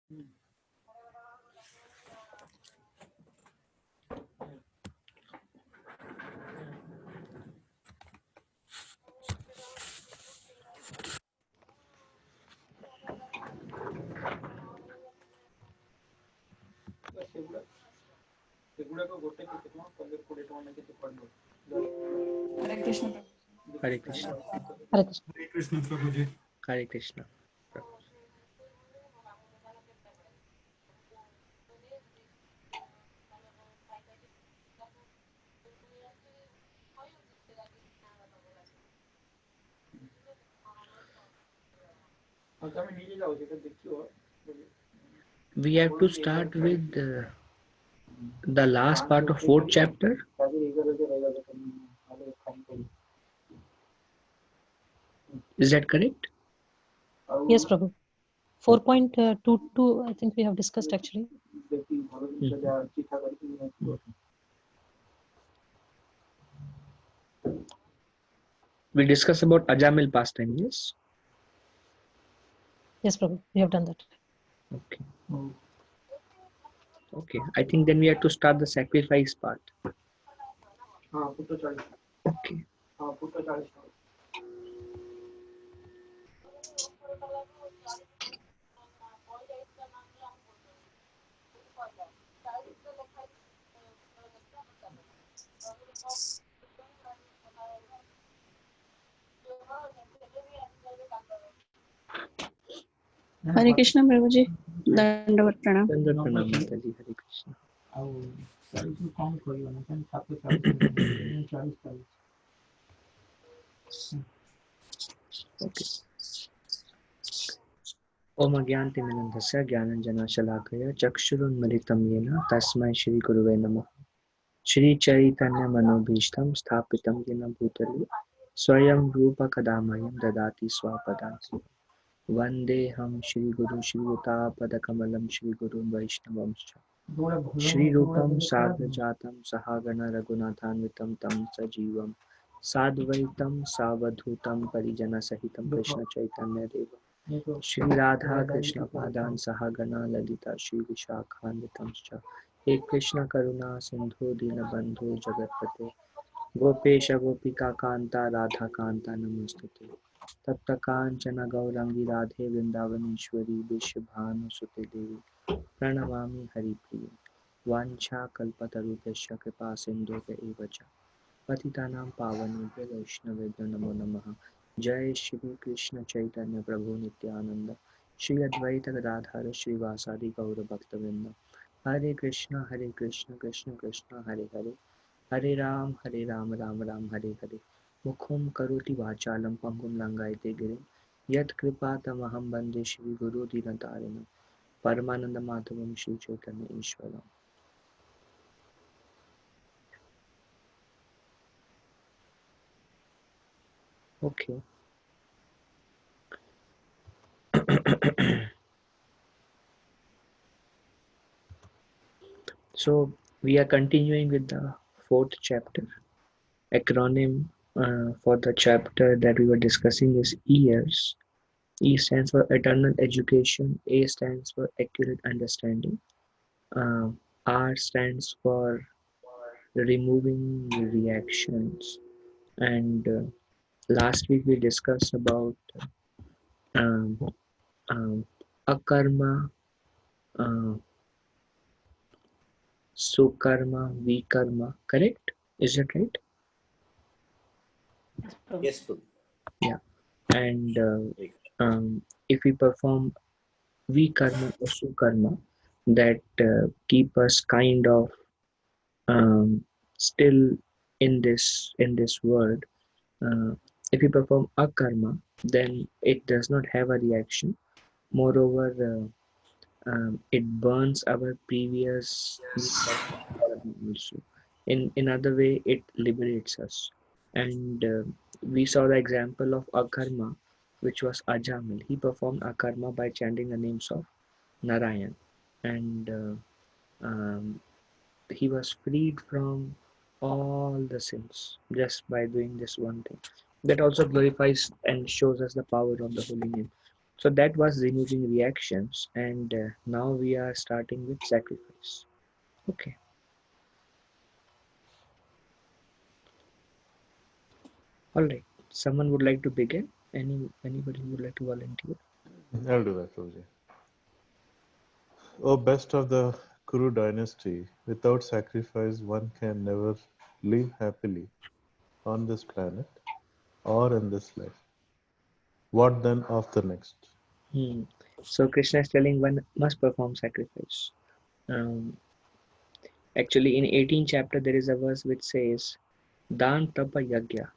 Hare Krishna. Hare Krishna. Hare Krishna. Hare Krishna Prabhuji. Hare Krishna. We have to start with the last part of fourth chapter. Is that correct? Yes, Prabhu. 4.22, I think we have discussed actually. We discuss about Ajamil pastime, yes? Yes, Prabhu, we have done that. Okay. Okay, I think then we have to start the sacrifice part. Okay. Hare Krishna Prabhuji. Dandavat pranam. Dandavat pranam, Mataji. Hare Krishna. Okay. Om Agyantimirandhasya Gyananjana Shalakaya Chakshurunmilitam Yena Tasmai Shri Guruve Namah Shri Chaitanya Manobhishtam Sthapitam Yena Bhutale Swayam Rupa Kadamayam Dadati Swapadanti Vandeham Shri Guru Shri Utapada Kamalam Shri Guru Vaishnavamscha Shri Rupam Sadhajatam Sahagana Raghunathanvitam Tam Sajivam Sadvaitam Savadhutam Parijana Sahitam Krishna Chaitanya Deva Shri Radha Krishna Padan Sahagana Lalita Shri Vishakhanvitamscha He Krishna Karuna Sindhu Dinabandhu Jagatpate Gopesha Gopika Kanta Radha Kanta Namastate Tapta Kanchana Gaurangi Radhe Vrindavaneshwari Vishabhanu Sute Devi Pranamami Hari Priya Vancha Kalpatarupesha Kripa Sindhuvya Evacha Patitanam Pavanebhyo Vaishnavebhyo Namo Namaha Jai Shri Krishna Chaitanya Prabhu Nityananda Shri Advaita Gadadhara Shri Vasadi Gaura Bhaktavinda Hare Krishna Krishna Krishna Hare Hare Hare Ram Ram Ram Hare Hare Mukhum Karoti Vachalam Pangum Langaite Girim Yat Kripa Tamaham Bande Shri Guru Dinatarina Paramananda Madhavam Shri Chaitanya Ishwaram. Okay. So we are continuing with the fourth chapter. Acronym for the chapter that we were discussing is EARS. E stands for Eternal Education. A stands for Accurate Understanding. R stands for Removing Reactions. And last week we discussed about um, Akarma, Sukarma, Vikarma. Correct? Is that right? Yes, Prabhu. Yeah. And if we perform Vikarma or Sukarma, that keep us kind of still in this world. If we perform Akarma, then it does not have a reaction. Moreover, it burns our previous also. In other way, it liberates us. And we saw the example of Akarma, which was Ajamil. He performed Akarma by chanting the names of Narayan, and he was freed from all the sins just by doing this one thing. That also glorifies and shows us the power of the holy name. So that was removing reactions, and now we are starting with sacrifice. Okay. All right. Someone would like to begin? Anybody would like to volunteer? I'll do that, Prabhuji. O best of the Kuru dynasty, without sacrifice one can never live happily on this planet or in this life. What then of the next? So Krishna is telling one must perform sacrifice. Um, Actually, in 18th chapter there is a verse which says, "Dan tapa yagya."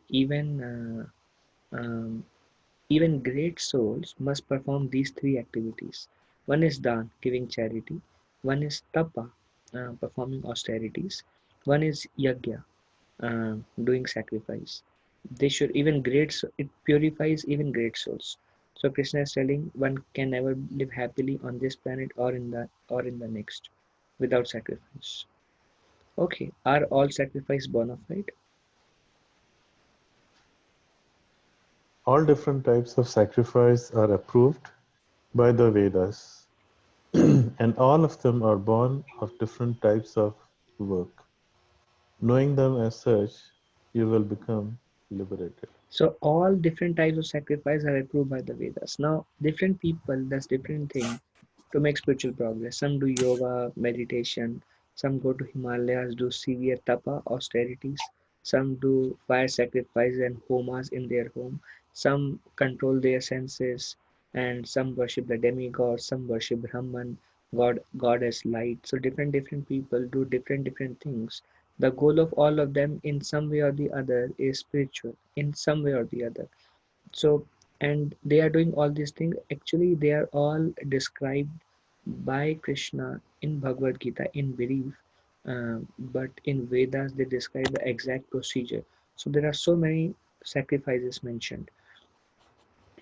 Even great souls must perform these three activities. One is dan, giving charity. One is tapa, performing austerities. One is yagya, doing sacrifice. They should even it purifies even great souls. So Krishna is telling one can never live happily on this planet or in the next without sacrifice. Okay, are all sacrifice bona fide? All different types of sacrifice are approved by the Vedas, and all of them are born of different types of work. Knowing them as such, you will become liberated. So all different types of sacrifice are approved by the Vedas. Now, different people does different thing to make spiritual progress. Some do yoga, meditation. Some go to Himalayas, do severe tapa, austerities. Some do fire sacrifice and homas in their home. Some control their senses, and some worship the demigod. Some worship Brahman, goddess light. So different people do different things. The goal of all of them in some way or the other is spiritual in some way or the other. So, and they are doing all these things. Actually, they are all described by Krishna in Bhagavad Gita in brief, but in Vedas they describe the exact procedure. So there are so many sacrifices mentioned,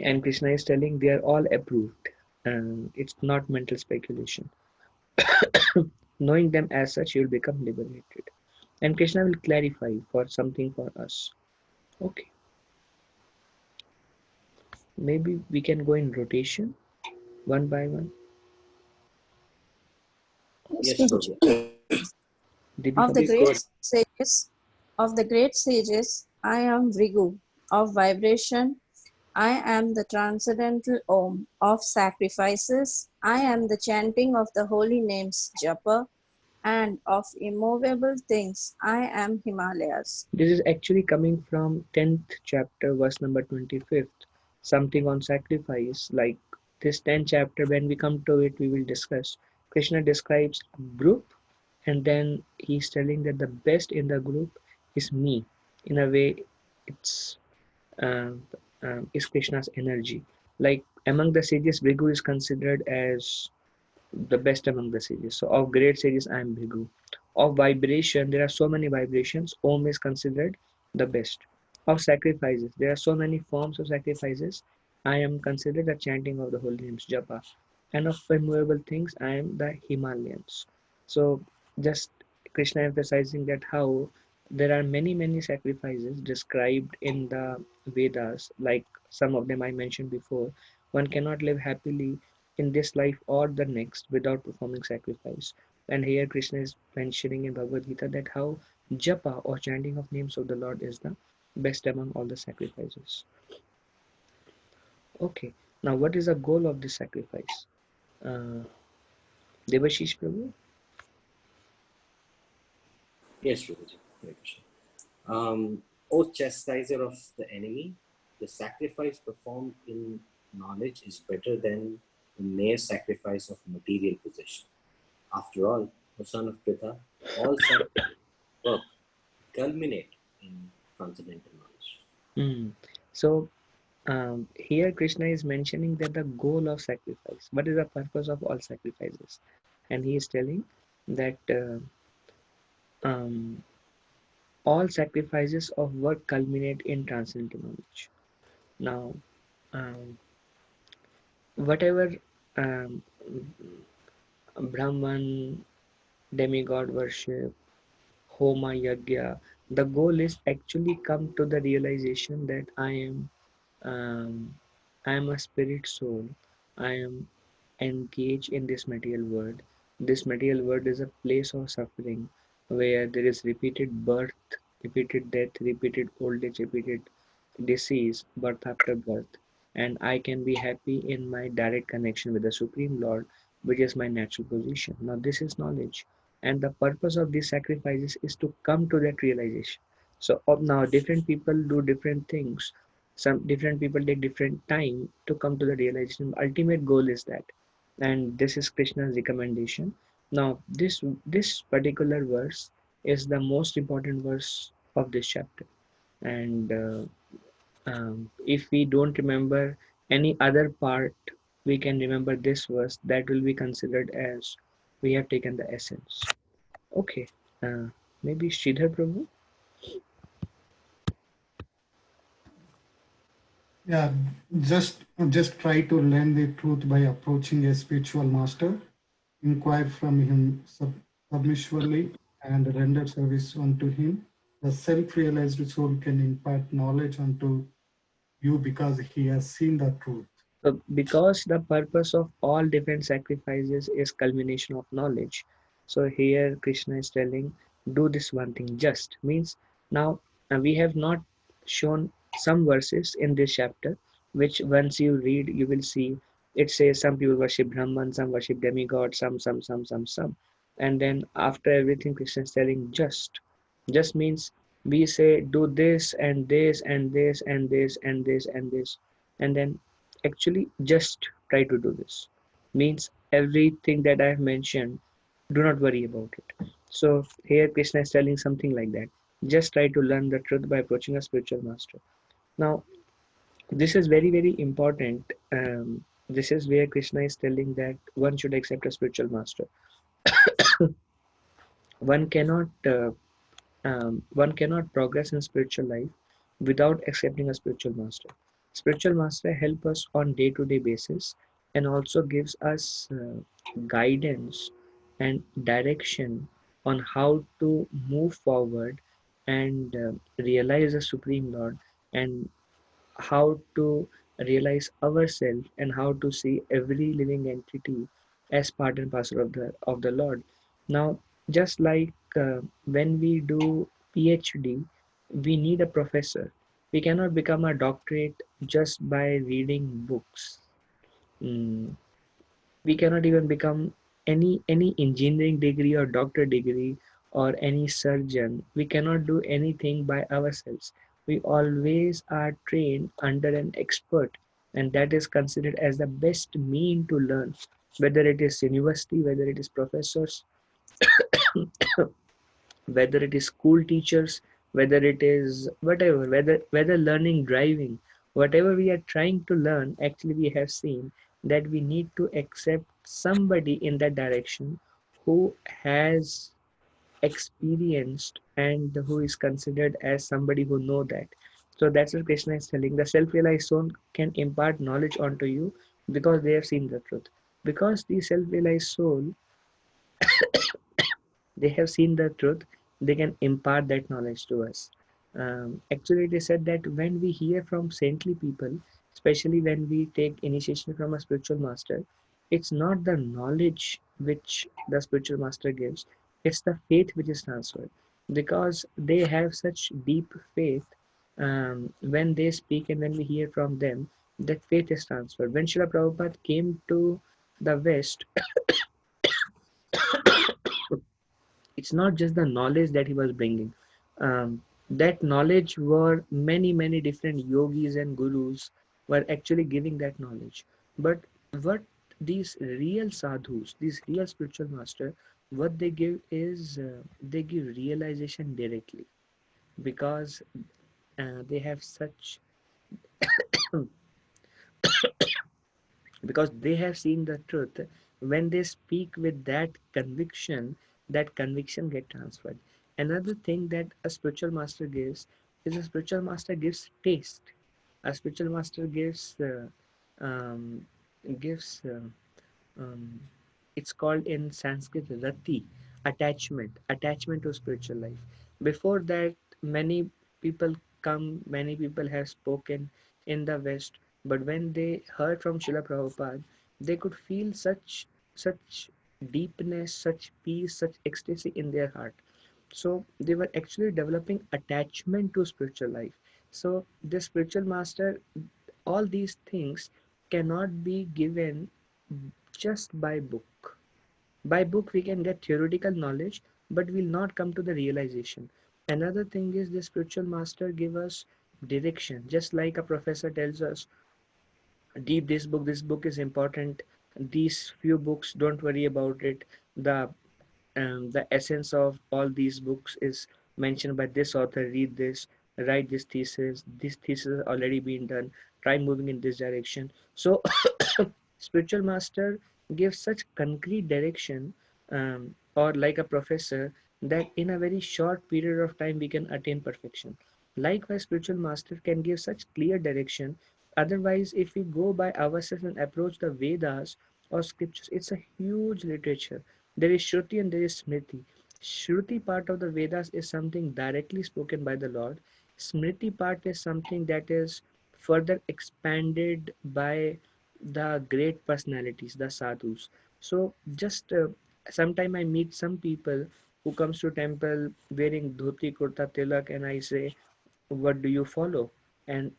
and Krishna is telling they are all approved. It's not mental speculation. Knowing them as such, you will become liberated. And Krishna will clarify for something for us. Okay, maybe we can go in rotation one by one. Yes, Yes, Prabhuji. Prabhu. Deepika, Of the please great go ahead. sages, I am Vrigu. Of vibration, I am the transcendental Om. Of sacrifices, I am the chanting of the holy names Japa. And of immovable things, I am Himalayas. This is actually coming from 10th chapter, verse number 25th. Something on sacrifice. Like this 10th chapter, when we come to it, we will discuss. Krishna describes a group, and then he's telling that the best in the group is me. In a way, it's is Krishna's energy. Like among the sages, Bhrigu is considered as the best among the sages. So of great sages, I am Bhrigu. Of vibration, there are so many vibrations. Om is considered the best. Of sacrifices, there are so many forms of sacrifices. I am considered the chanting of the holy names, Japa. And of immovable things, I am the Himalayans. So just Krishna emphasizing that how there are many sacrifices described in the Vedas, like some of them I mentioned before. One cannot live happily in this life or the next without performing sacrifice. And here Krishna is mentioning in Bhagavad Gita that how japa or chanting of names of the Lord is the best among all the sacrifices. Okay, now what is the goal of this sacrifice? Uh, Devashish Prabhu? Yes, Prabhuji. Hare Krishna. O chastiser of the enemy, the sacrifice performed in knowledge is better than the mere sacrifice of material possession. After all, O son of Pritha, all such work culminate in transcendental knowledge. So here Krishna is mentioning that the goal of sacrifice, what is the purpose of all sacrifices? And he is telling that um, all sacrifices of work culminate in transcendental knowledge. Now, um, whatever um, Brahman, demigod worship, Homa Yagya, the goal is actually come to the realization that I am um, I am a spirit soul. I am engaged in this material world. This material world is a place of suffering where there is repeated birth, repeated death, repeated old age, repeated disease, birth after birth. And I can be happy in my direct connection with the Supreme Lord, which is my natural position. Now, this is knowledge. And the purpose of these sacrifices is to come to that realization. So, now different people do different things. Some different people take different time to come to the realization. Ultimate goal is that, and this is Krishna's recommendation. Now, this particular verse is the most important verse of this chapter, and if we don't remember any other part, we can remember this verse. That will be considered as we have taken the essence. Okay, uh, maybe Sridhar Prabhu. Yeah, just try to learn the truth by approaching a spiritual master, inquire from him submissively, and render service unto him. The self-realized soul can impart knowledge unto you because he has seen the truth. So, because the purpose of all different sacrifices is culmination of knowledge. So here Krishna is telling, do this one thing. Just means now we have not shown some verses in this chapter, which once you read, you will see it says some people worship Brahman, some worship demigod, some. And then after everything, Krishna is telling just. Just means we say do this and this and this and this and this and this. And then actually just try to do this means everything that I have mentioned, do not worry about it. So here Krishna is telling something like that, just try to learn the truth by approaching a spiritual master. Now this is very important. This is where Krishna is telling that one should accept a spiritual master. One cannot progress in spiritual life without accepting a spiritual master. Spiritual master help us on day-to-day basis and also gives us guidance and direction on how to move forward and realize the Supreme Lord, and how to realize ourselves and how to see every living entity as part and parcel of the Lord. Now, just like when we do PhD, we need a professor. We cannot become a doctorate just by reading books. Mm, we cannot even become any engineering degree or doctor degree or any surgeon. We cannot do anything by ourselves. We always are trained under an expert, and that is considered as the best mean to learn, whether it is university, whether it is professors, whether it is school teachers, whether it is whatever, whether learning driving, whatever we are trying to learn, actually we have seen that we need to accept somebody in that direction who has experienced and who is considered as somebody who know that. So that's what Krishna is telling. The self-realized soul can impart knowledge onto you because they have seen the truth. Because the self-realized soul, they have seen the truth, they can impart that knowledge to us. Actually, it is said that when we hear from saintly people, especially when we take initiation from a spiritual master, it's not the knowledge which the spiritual master gives, it's the faith which is transferred, because they have such deep faith. When they speak and when we hear from them, that faith is transferred. When Srila Prabhupada came to the West, it's not just the knowledge that he was bringing. That knowledge were many different yogis and gurus were actually giving that knowledge. But what these real sadhus, these real spiritual master, what they give is they give realization directly, because they have such because they have seen the truth. When they speak with that conviction get transferred. Another thing that a spiritual master gives is a spiritual master gives taste. A spiritual master um, gives um, it's called in Sanskrit rati, attachment to spiritual life. Before that, many people many people have spoken in the West. But when they heard from Srila Prabhupada, they could feel such deepness, such peace, such ecstasy in their heart. So they were actually developing attachment to spiritual life. So the spiritual master, all these things cannot be given just by book. By book we can get theoretical knowledge, but we'll not come to the realization. Another thing is the spiritual master give us direction, just like a professor tells us, read this book is important, these few books, don't worry about it, the essence of all these books is mentioned by this author, read this, write this thesis has already been done, try moving in this direction. So spiritual master gives such concrete direction, or like a professor, that in a very short period of time we can attain perfection. Likewise spiritual master can give such clear direction. Otherwise if we go by ourselves and approach the Vedas or scriptures, it's a huge literature. There is Shruti and there is Smriti. Shruti part of the Vedas is something directly spoken by the Lord. Smriti part is something that is further expanded by the great personalities, the sadhus. So just sometime I meet some people who comes to temple wearing dhoti, kurta, tilak, and I say, "What do you follow?" And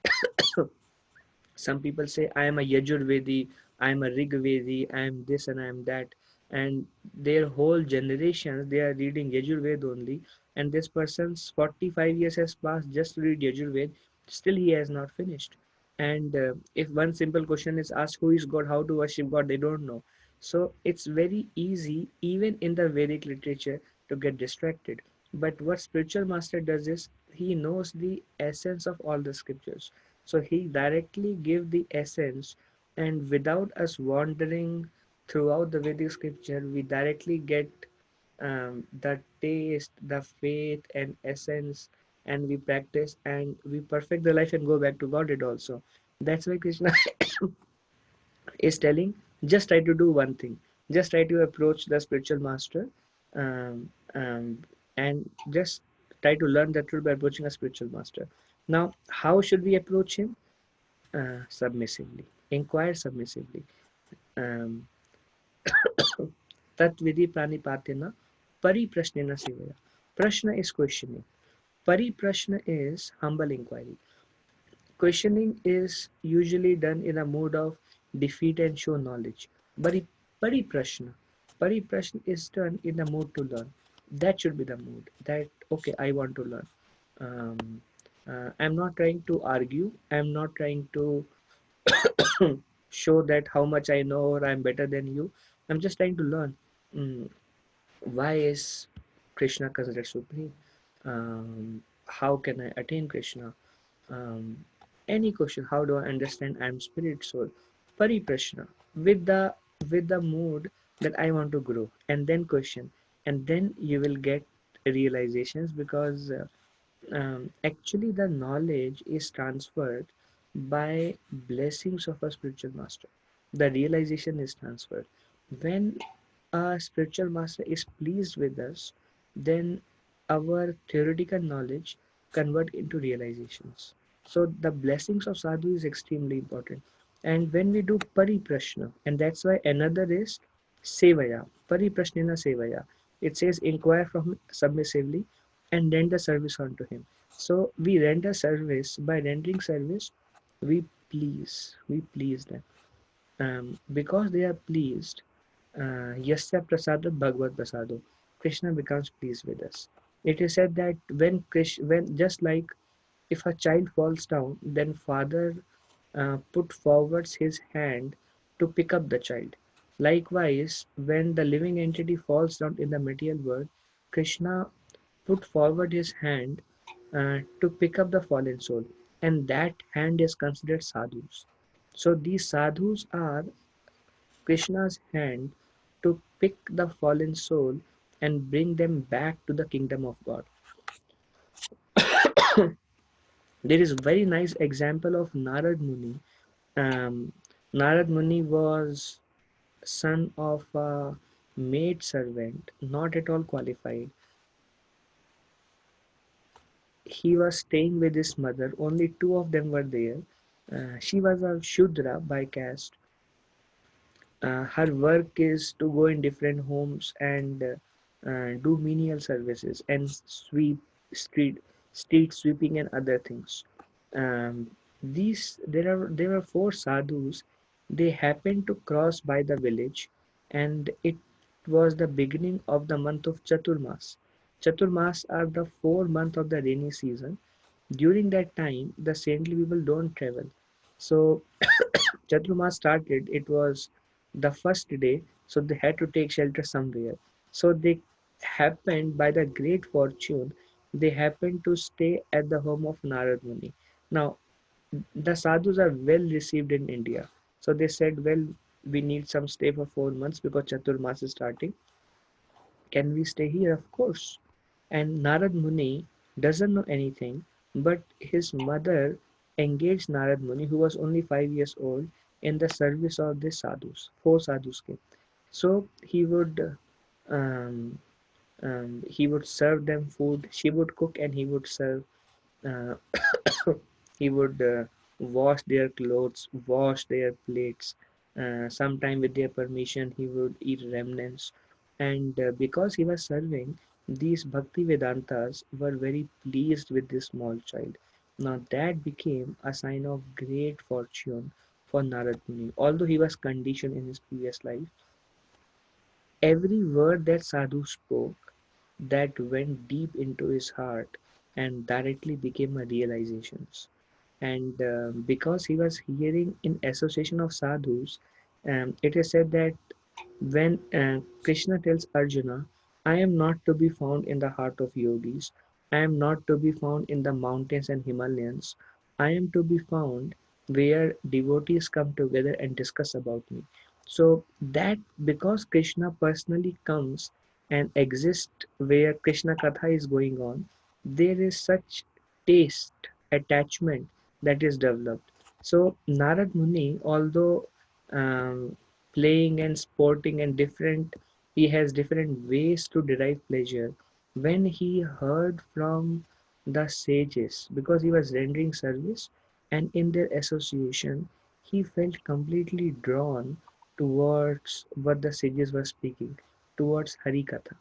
some people say I am a Yajurvedi, I am a Rigvedi, I am this and I am that, and their whole generations they are reading Yajurved only, and this person's 45 years has passed just to read Yajurved, still he has not finished. And if one simple question is asked, who is God, how to worship God, they don't know. So it's very easy even in the Vedic literature to get distracted. But what spiritual master does is he knows the essence of all the scriptures, so he directly gave the essence, and without us wandering throughout the Vedic scripture, we directly get the taste, the faith and essence, and we practice and we perfect the life and go back to Godhead also. That's why Krishna is telling, just try to do one thing, just try to approach the spiritual master, um, um, and just try to learn the truth by approaching a spiritual master. Now, how should we approach him? Submissively. Inquire submissively. Um, Tat vidhi pranipatina pariprashnena sevaya. Prashna is questioning. Pariprashna is humble inquiry. Questioning is usually done in a mood of defeat and show knowledge. Pariprashna. Pariprashna is done in the mood to learn. That should be the mood. That, okay, I want to learn. Um, I'm not trying to argue. I'm not trying to show that how much I know or I'm better than you. I'm just trying to learn. Mm, why is Krishna considered supreme? How can I attain Krishna? Um, any question. How do I understand I'm spirit soul? Pariprashna, with the mood that I want to grow, and then question, and then you will get realizations, because actually the knowledge is transferred by blessings of a spiritual master. The realization is transferred when a spiritual master is pleased with us, then our theoretical knowledge convert into realizations. So the blessings of sadhu is extremely important. And when we do pariprashna, and that's why another is sevaya, pariprashnena sevaya, it says inquire from him submissively and render service unto him. So we render service. By rendering service, we we please them, because they are pleased. Yasya prasada bhagavad prasado, Krishna becomes pleased with us. It is said that when just like if a child falls down, then father put forwards his hand to pick up the child. Likewise, when the living entity falls down in the material world, Krishna put forward his hand to pick up the fallen soul, and that hand is considered sadhus. So these sadhus are Krishna's hand to pick the fallen soul and bring them back to the kingdom of God. There is a very nice example of Narad Muni. Um, Narad Muni was son of a maid servant, not at all qualified. He was staying with his mother, only two of them were there, She was a Shudra by caste. Her work is to go in different homes and do menial services and sweep street street sweeping and other things. These there were four sadhus. They happened to cross by the village, and it was the beginning of the month of Chaturmas. Chaturmas are the 4 months of the rainy season. During that time, the saintly people don't travel. So Chaturmas started, it was the first day, so they had to take shelter somewhere. So they happened, by the great fortune, they happened to stay at the home of Narad Muni. Now, the sadhus are well received in India. So they said, well, we need some stay for 4 months because Chaturmas is starting. Can we stay here? Of course. And Narad Muni doesn't know anything, but his mother engaged Narad Muni, who was only 5 years old, in the service of the sadhus. Four sadhus came. So um, he would serve them food. She would cook and he would serve. Uh, he would wash their clothes, wash their plates. Sometime with their permission, he would eat remnants. And because he was serving, these Bhakti Vedantas were very pleased with this small child. Now that became a sign of great fortune for Narad Muni. Although he was conditioned in his previous life, every word that Sadhu spoke that went deep into his heart and directly became a realizations. And because he was hearing in association of sadhus, it is said that when Krishna tells Arjuna, I am not to be found in the heart of yogis, I am not to be found in the mountains and Himalayas, I am to be found where devotees come together and discuss about me. So that because Krishna personally comes and exists where Krishna Katha is going on, there is such taste, attachment that is developed. So Narad Muni, although um, playing and sporting and different, he has different ways to derive pleasure. When he heard from the sages, because he was rendering service, and in their association, he felt completely drawn towards what the sages were speaking, towards Harikatha,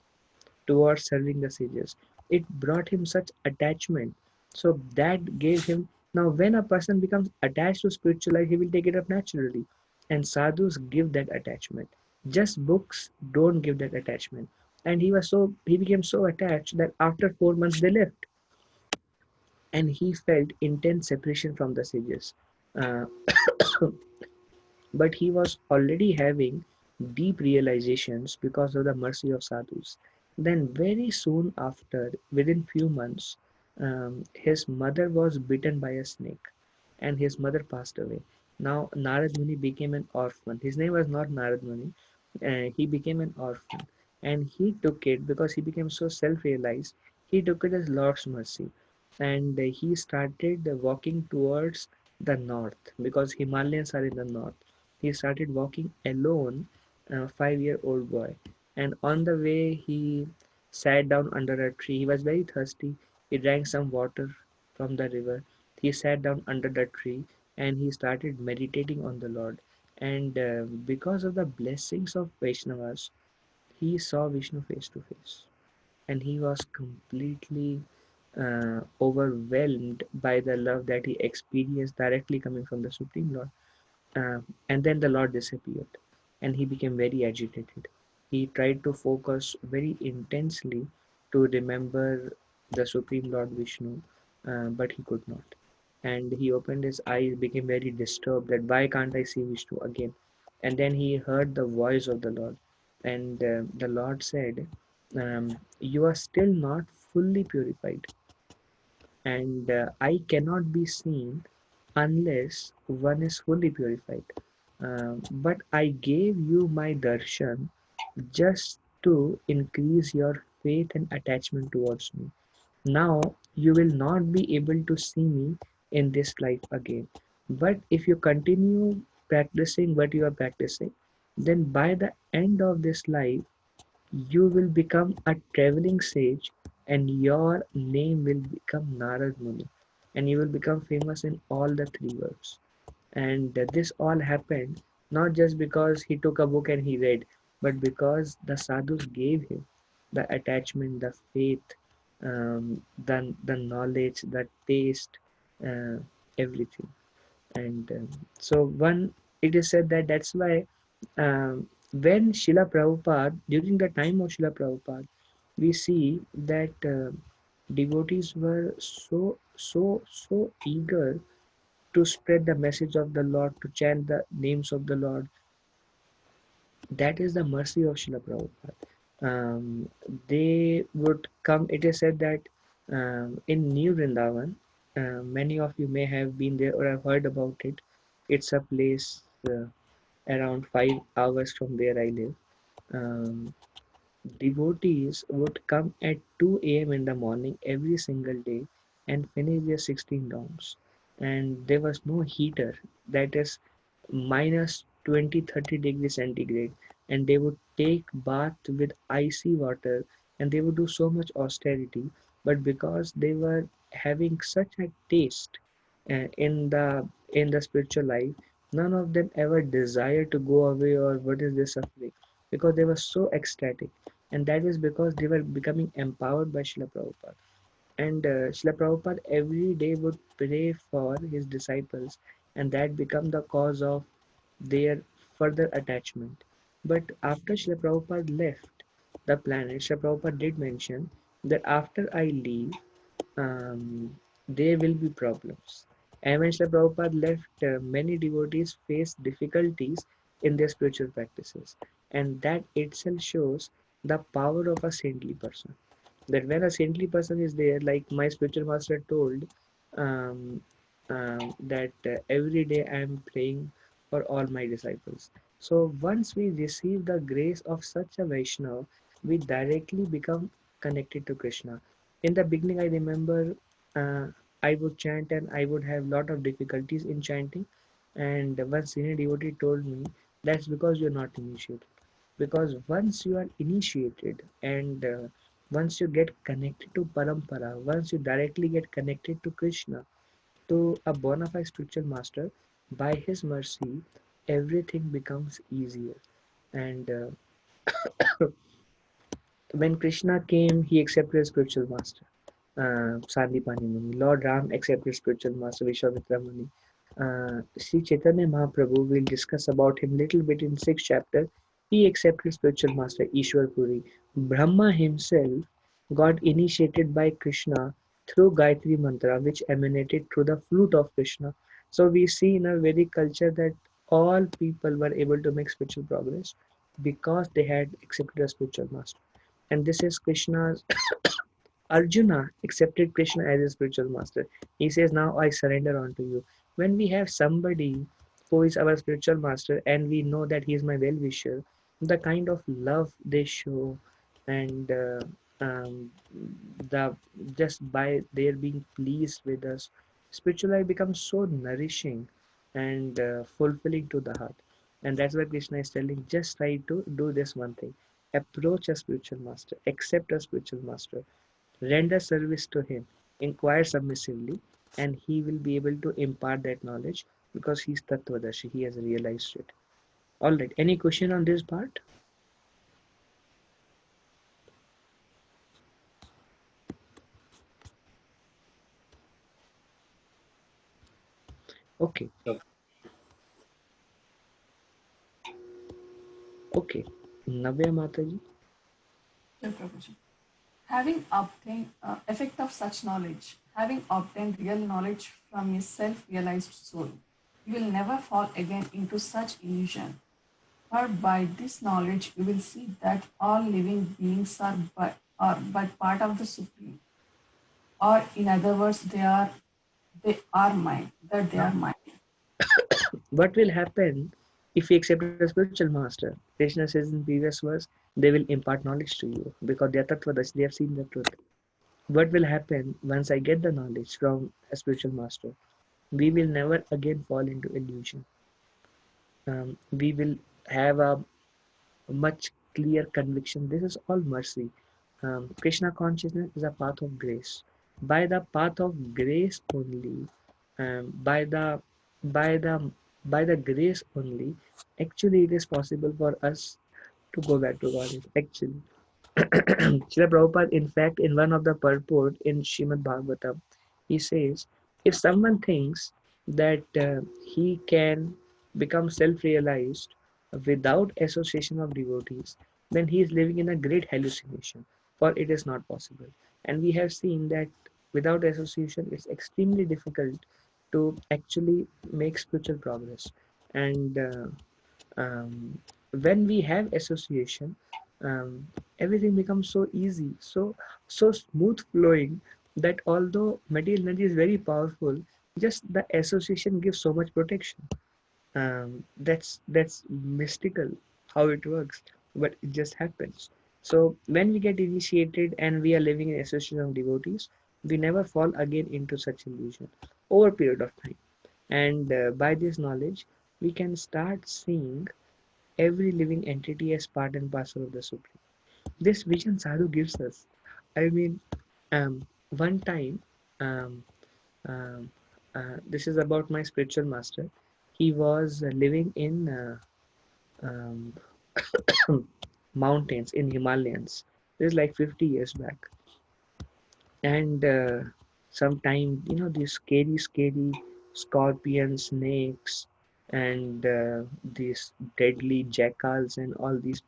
towards serving the sages. It brought him such attachment. So that gave him. Now, when a person becomes attached to spiritual life, he will take it up naturally. And sadhus give that attachment. Just books don't give that attachment. And he became so attached that after 4 months they left, and he felt intense separation from the sages. Uh, but he was already having deep realizations because of the mercy of sadhus. Then very soon after, within few months, his mother was bitten by a snake, and his mother passed away. Now Narad Muni became an orphan. His name was not Narad Muni. He became an orphan, and he took it because he became so self-realized. He took it as Lord's mercy, and he started walking towards the north because Himalayas are in the north. He started walking alone, a 5 year old boy. And on the way, he sat down under a tree. He was very thirsty. He drank some water from the river. He sat down under the tree and he started meditating on the Lord. And because of the blessings of Vaishnavas, he saw Vishnu face to face. And he was completely overwhelmed by the love that he experienced directly coming from the Supreme Lord. And then the Lord disappeared and he became very agitated. He tried to focus very intensely to remember the Supreme Lord Vishnu, but he could not. And he opened his eyes, became very disturbed that why can't I see Vishnu again? And then he heard the voice of the Lord, and the Lord said, you are still not fully purified, and I cannot be seen unless one is fully purified. But I gave you my darshan just to increase your faith and attachment towards me. Now you will not be able to see me in this life again. But if you continue practicing what you are practicing, then by the end of this life, you will become a traveling sage and your name will become Narad Muni and you will become famous in all the three worlds. And this all happened not just because he took a book and he read, but because the sadhus gave him the attachment, the faith, the knowledge, the taste, uh, everything. And so one, it is said that that's why when Srila Prabhupada, during the time of Srila Prabhupada, we see that devotees were so eager to spread the message of the Lord, to chant the names of the Lord. That is the mercy of Srila Prabhupada. They would come, it is said that in New Vrindavan, many of you may have been there or have heard about it. It's a place around 5 hours from where I live. Um, Devotees would come at 2 a.m. in the morning every single day and finish their 16 rounds. And there was no heater, that is minus 20 30 degrees centigrade. And they would take bath with icy water, and they would do so much austerity. But because they were having such a taste in the spiritual life, none of them ever desired to go away or what is this suffering, because they were so ecstatic. And that is because they were becoming empowered by Srila Prabhupada. And Srila Prabhupada every day would pray for his disciples, and that became the cause of their further attachment. But after Srila Prabhupada left the planet, Srila Prabhupada did mention that after I leave, there will be problems. And when Srila Prabhupada left, many devotees faced difficulties in their spiritual practices. And that itself shows the power of a saintly person. That when a saintly person is there, like my spiritual master told, um, that every day I am praying for all my disciples. So once we receive the grace of such a Vaishnava, we directly become connected to Krishna. In the beginning, I remember uh, I would chant and I would have lot of difficulties in chanting. And one senior devotee told me that's because you're not initiated. Because once you are initiated and once you get connected to Parampara, once you directly get connected to Krishna, to a bona fide spiritual master, by his mercy, everything becomes easier. And when Krishna came, he accepted his spiritual master, Sandipani Muni. Lord Ram accepted spiritual master, Vishwamitra Muni. Sri Chaitanya Mahaprabhu, will discuss about him little bit in 6th chapter. He accepted spiritual master, Ishwar Puri. Brahma himself got initiated by Krishna through Gayatri Mantra, which emanated through the flute of Krishna. So we see in our Vedic culture that all people were able to make spiritual progress because they had accepted a spiritual master. And this is Krishna's Arjuna accepted Krishna as his spiritual master. He says, now I surrender unto you. When we have somebody who is our spiritual master and we know that he is my well wisher, the kind of love they show, and um, the just by their being pleased with us, spiritual life becomes so nourishing and fulfilling to the heart. And that's why Krishna is telling, just try to do this one thing: approach a spiritual master, accept a spiritual master, render service to him, inquire submissively, and he will be able to impart that knowledge because he's Tattvadashi, he has realized it. Alright, any question on this part? Okay, So, okay. Navya Mataji. Dear Prabhuji, having obtained effect of such knowledge, having obtained real knowledge from a self-realized soul, you will never fall again into such illusion. For by this knowledge, you will see that all living beings are but part of the Supreme, or in other words, they are mind. That they are mind. What will happen if you accept a spiritual master? Krishna says in previous verse, they will impart knowledge to you because they are Tattvadashi, they have seen the truth. What will happen once I get the knowledge from a spiritual master? We will never again fall into illusion. We will have a much clear conviction. This is all mercy. Krishna consciousness is a path of grace. By the path of grace only, by the by the grace only, actually it is possible for us to go back to God. Actually, Srila Prabhupada, in fact, in one of the purport in Srimad Bhagavatam, he says, if someone thinks that he can become self-realized without association of devotees, then he is living in a great hallucination, for it is not possible. And we have seen that without association, it's extremely difficult to actually make spiritual progress. And um, when we have association, um, everything becomes so easy, so smooth flowing, that although material energy is very powerful, just the association gives so much protection. That's mystical how it works, but it just happens. So when we get initiated and we are living in association of devotees, we never fall again into such illusion over a period of time. And by this knowledge, we can start seeing every living entity as part and parcel of the Supreme. This vision Sadhu gives us. I mean, one time, um, um, this is about my spiritual master. He was living in um, mountains in Himalayas. This is like 50 years back. And sometime, these scary scorpions, snakes, and these deadly jackals and all these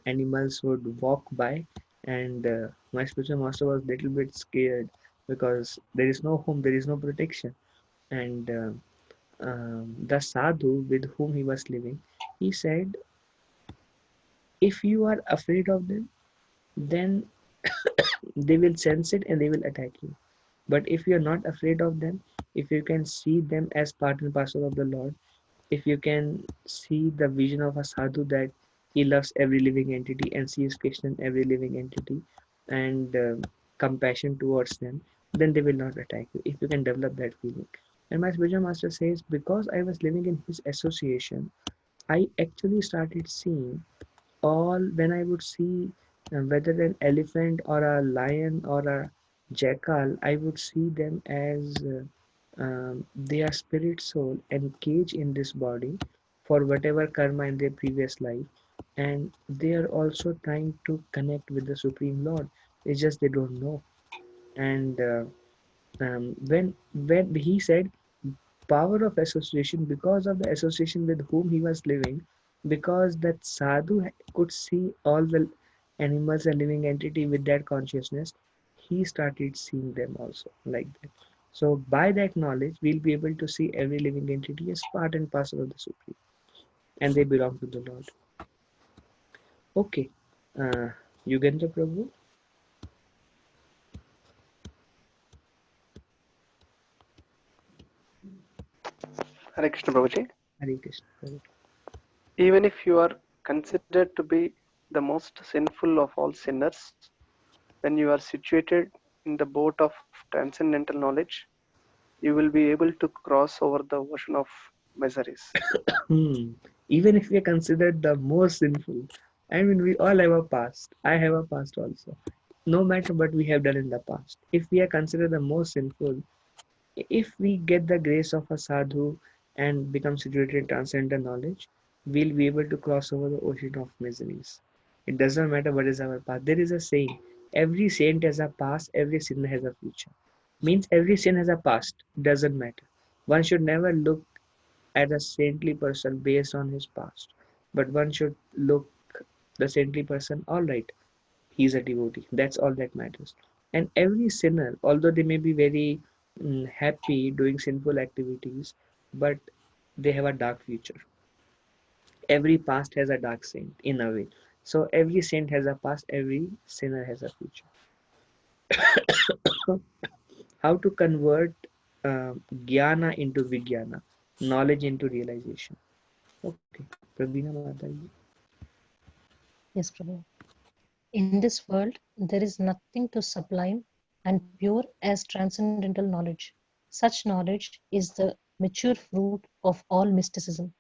animals would walk by, and my spiritual master was a little bit scared because there is no home, there is no protection. And the sadhu with whom he was living, he said, if you are afraid of them, then they will sense it and they will attack you. But if you are not afraid of them, if you can see them as part and parcel of the Lord, if you can see the vision of a sadhu that he loves every living entity and sees Krishna in every living entity, and compassion towards them, then they will not attack you if you can develop that feeling. And my spiritual master says, because I was living in his association, I actually started seeing all, when I would see whether an elephant or a lion or a jackal, I would see them as they are spirit soul engaged in this body for whatever karma in their previous life, and they are also trying to connect with the Supreme Lord. It's just they don't know. And when he said power of association, because of the association with whom he was living, because that sadhu could see all the animals and living entity with that consciousness, he started seeing them also like that. So by that knowledge, we'll be able to see every living entity as part and parcel of the Supreme, and they belong to the Lord. Okay, uh, Yugendra Prabhu. Hare Krishna Prabhuji. Hare Krishna Prabhu. Even if you are considered to be the most sinful of all sinners, when you are situated in the boat of transcendental knowledge, you will be able to cross over the ocean of miseries. Even if we are considered the most sinful, I mean, we all have a past. I have a past also. No matter what we have done in the past, if we are considered the most sinful, if we get the grace of a sadhu and become situated in transcendental knowledge, we'll be able to cross over the ocean of miseries. It doesn't matter what is our past. There is a saying: every saint has a past, every sinner has a future. Means every sin has a past. Doesn't matter. One should never look at a saintly person based on his past, but one should look the saintly person. All right, he's a devotee. That's all that matters. And every sinner, although they may be very happy doing sinful activities, but they have a dark future. Every past has a dark saint in a way. So every saint has a past, every sinner has a future. How to convert jnana into vijnana, knowledge into realization. Okay, Prabina Mataji. Yes, Prabhu. In this world, there is nothing to sublime and pure as transcendental knowledge. Such knowledge is the mature fruit of all mysticism,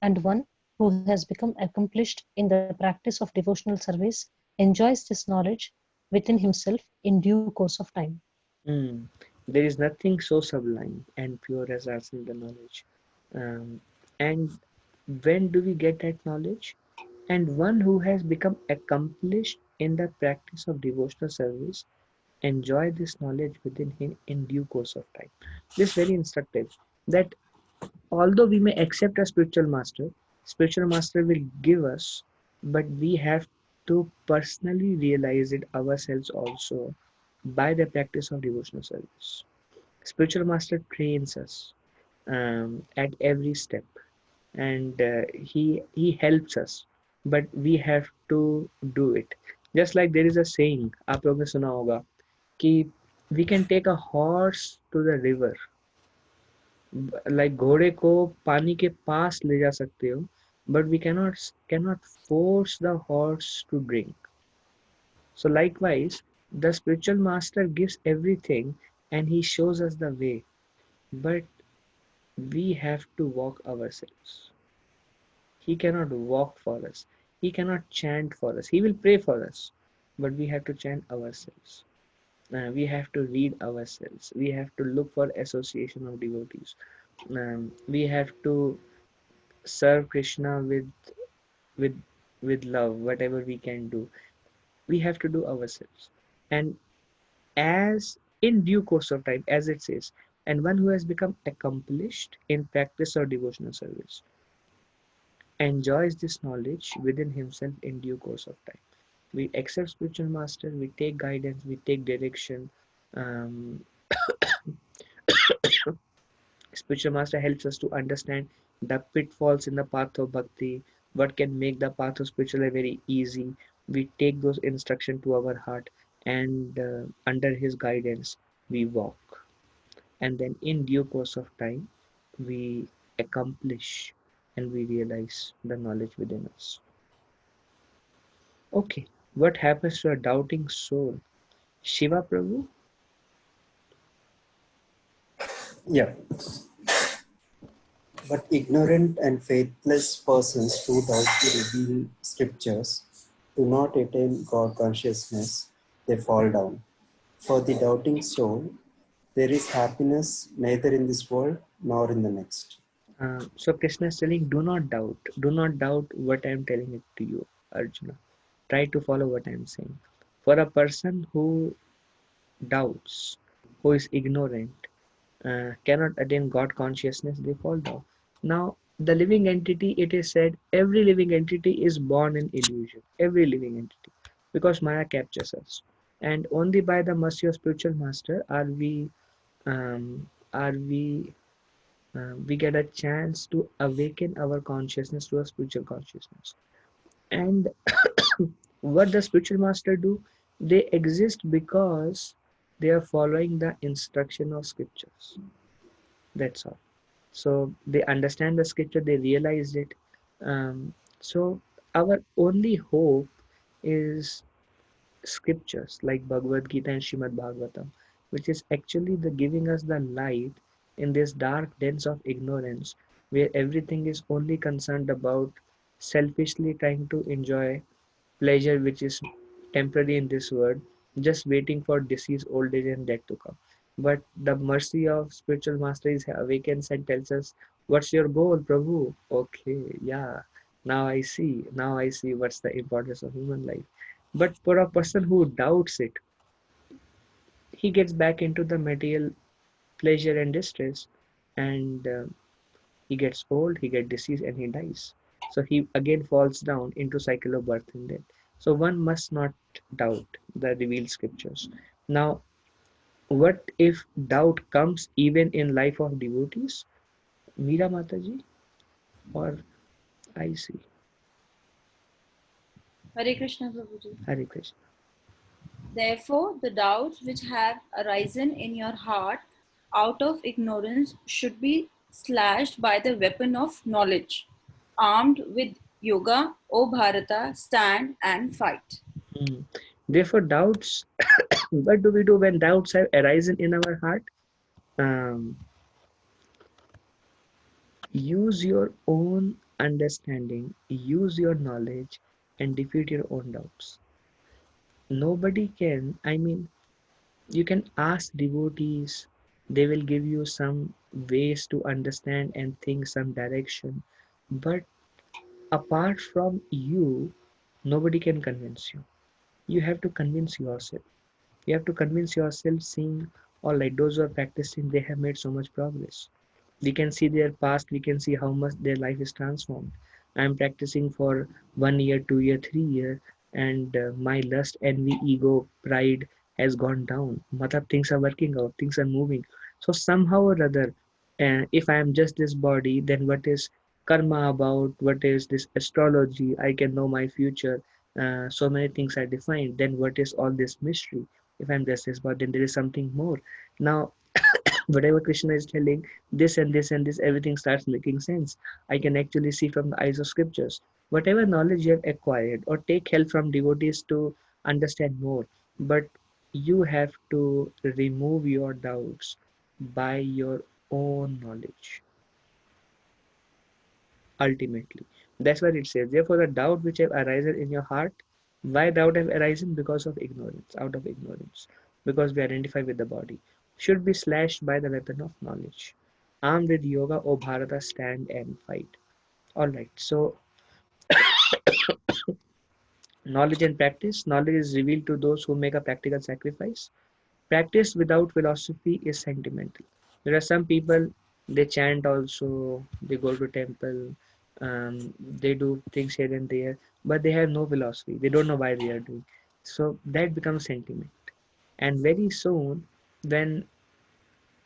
and one who has become accomplished in the practice of devotional service enjoys this knowledge within himself in due course of time. There is nothing so sublime and pure as transcendental knowledge. And when do we get that knowledge? And one who has become accomplished in the practice of devotional service enjoy this knowledge within him in due course of time. This is very instructive, that although we may accept a spiritual master will give us, but we have to personally realize it ourselves also by the practice of devotional service. Spiritual master trains us at every step, and he helps us, but we have to do it. Just like there is a saying, आप लोगों ने सुना होगा कि we can take a horse to the river, like घोड़े को पानी के पास ले जा सकते हो, but we cannot force the horse to drink. So likewise, the spiritual master gives everything and he shows us the way, but we have to walk ourselves. He cannot walk for us. He cannot chant for us. He will pray for us, but we have to chant ourselves. We have to read ourselves. We have to look for association of devotees. We have to serve Krishna with with love, whatever we can do. We have to do ourselves. And as in due course of time, as it says, and one who has become accomplished in practice or devotional service enjoys this knowledge within himself in due course of time. We accept spiritual master, we take guidance, we take direction. Um, Spiritual master helps us to understand the pitfalls in the path of bhakti, what can make the path of spiritual life very easy. We take those instructions to our heart, and under his guidance we walk. And then in due course of time, we accomplish and we realize the knowledge within us. Okay, what happens to a doubting soul? Shiva Prabhu? Yeah. But ignorant and faithless persons who doubt the revealed scriptures do not attain God consciousness, they fall down. For the doubting soul, there is happiness neither in this world nor in the next. So Krishna is telling, do not doubt. Do not doubt what I am telling it to you, Arjuna. Try to follow what I am saying. For a person who doubts, who is ignorant, cannot attain God consciousness, they fall down. Now, the living entity, it is said, every living entity is born in illusion. Every living entity, because Maya captures us, and only by the mercy of spiritual master are we get a chance to awaken our consciousness to a spiritual consciousness. And what the spiritual master do? They exist because they are following the instruction of scriptures. That's all. So they understand the scripture, they realize it. So our only hope is scriptures like Bhagavad Gita and Shrimad Bhagavatam, which is actually the giving us the light in this dark dens of ignorance, where everything is only concerned about selfishly trying to enjoy pleasure which is temporary in this world, just waiting for disease, old age, and death to come. But the mercy of spiritual master is awakens and tells us, "What's your goal, Prabhu?" Okay, yeah. Now I see what's the importance of human life. But for a person who doubts it, he gets back into the material pleasure and distress, and he gets old, he gets disease, and he dies. So he again falls down into cycle of birth and death. So one must not doubt the revealed scriptures. Now, what if doubt comes even in life of devotees? Meera Mataji, or I see. Hare Krishna Prabhuji. Hare Krishna. Therefore, the doubts which have arisen in your heart out of ignorance should be slashed by the weapon of knowledge. Armed with yoga, O Bharata, stand and fight. Therefore, doubts, what do we do when doubts have arisen in our heart? Use your own understanding, use your knowledge, and defeat your own doubts. Nobody can, I mean, you can ask devotees, They will give you some ways to understand and think, some direction. But apart from you, nobody can convince you. You have to convince yourself. You have to convince yourself, seeing, all right, those who are practicing, they have made so much progress. We can see their past, we can see how much their life is transformed. I'm practicing for 1 year, 2 year, 3 year, and my lust, envy, ego, pride has gone down. Matlab, things are working out, things are moving. So somehow or other, if I am just this body, then what is karma about? What is this astrology? I can know my future. So many things are defined. Then what is all this mystery? If I'm just this body, then there is something more. Now whatever Krishna is telling, this and this and this, everything starts making sense. I can actually see from the eyes of scriptures. Whatever knowledge you have acquired, or take help from devotees to understand more, but you have to remove your doubts by your own knowledge, ultimately. That's what it says. Therefore, the doubt which have arisen in your heart, why doubt have arisen? Because of ignorance, out of ignorance, because we identify with the body, should be slashed by the weapon of knowledge. Armed with yoga, O Bharata, stand and fight. All right. So, knowledge and practice. Knowledge is revealed to those who make a practical sacrifice. Practice without philosophy is sentimental. There are some people, they chant also, they go to temple, they do things here and there, but they have no philosophy. They don't know why they are doing. So that becomes sentiment. And very soon, when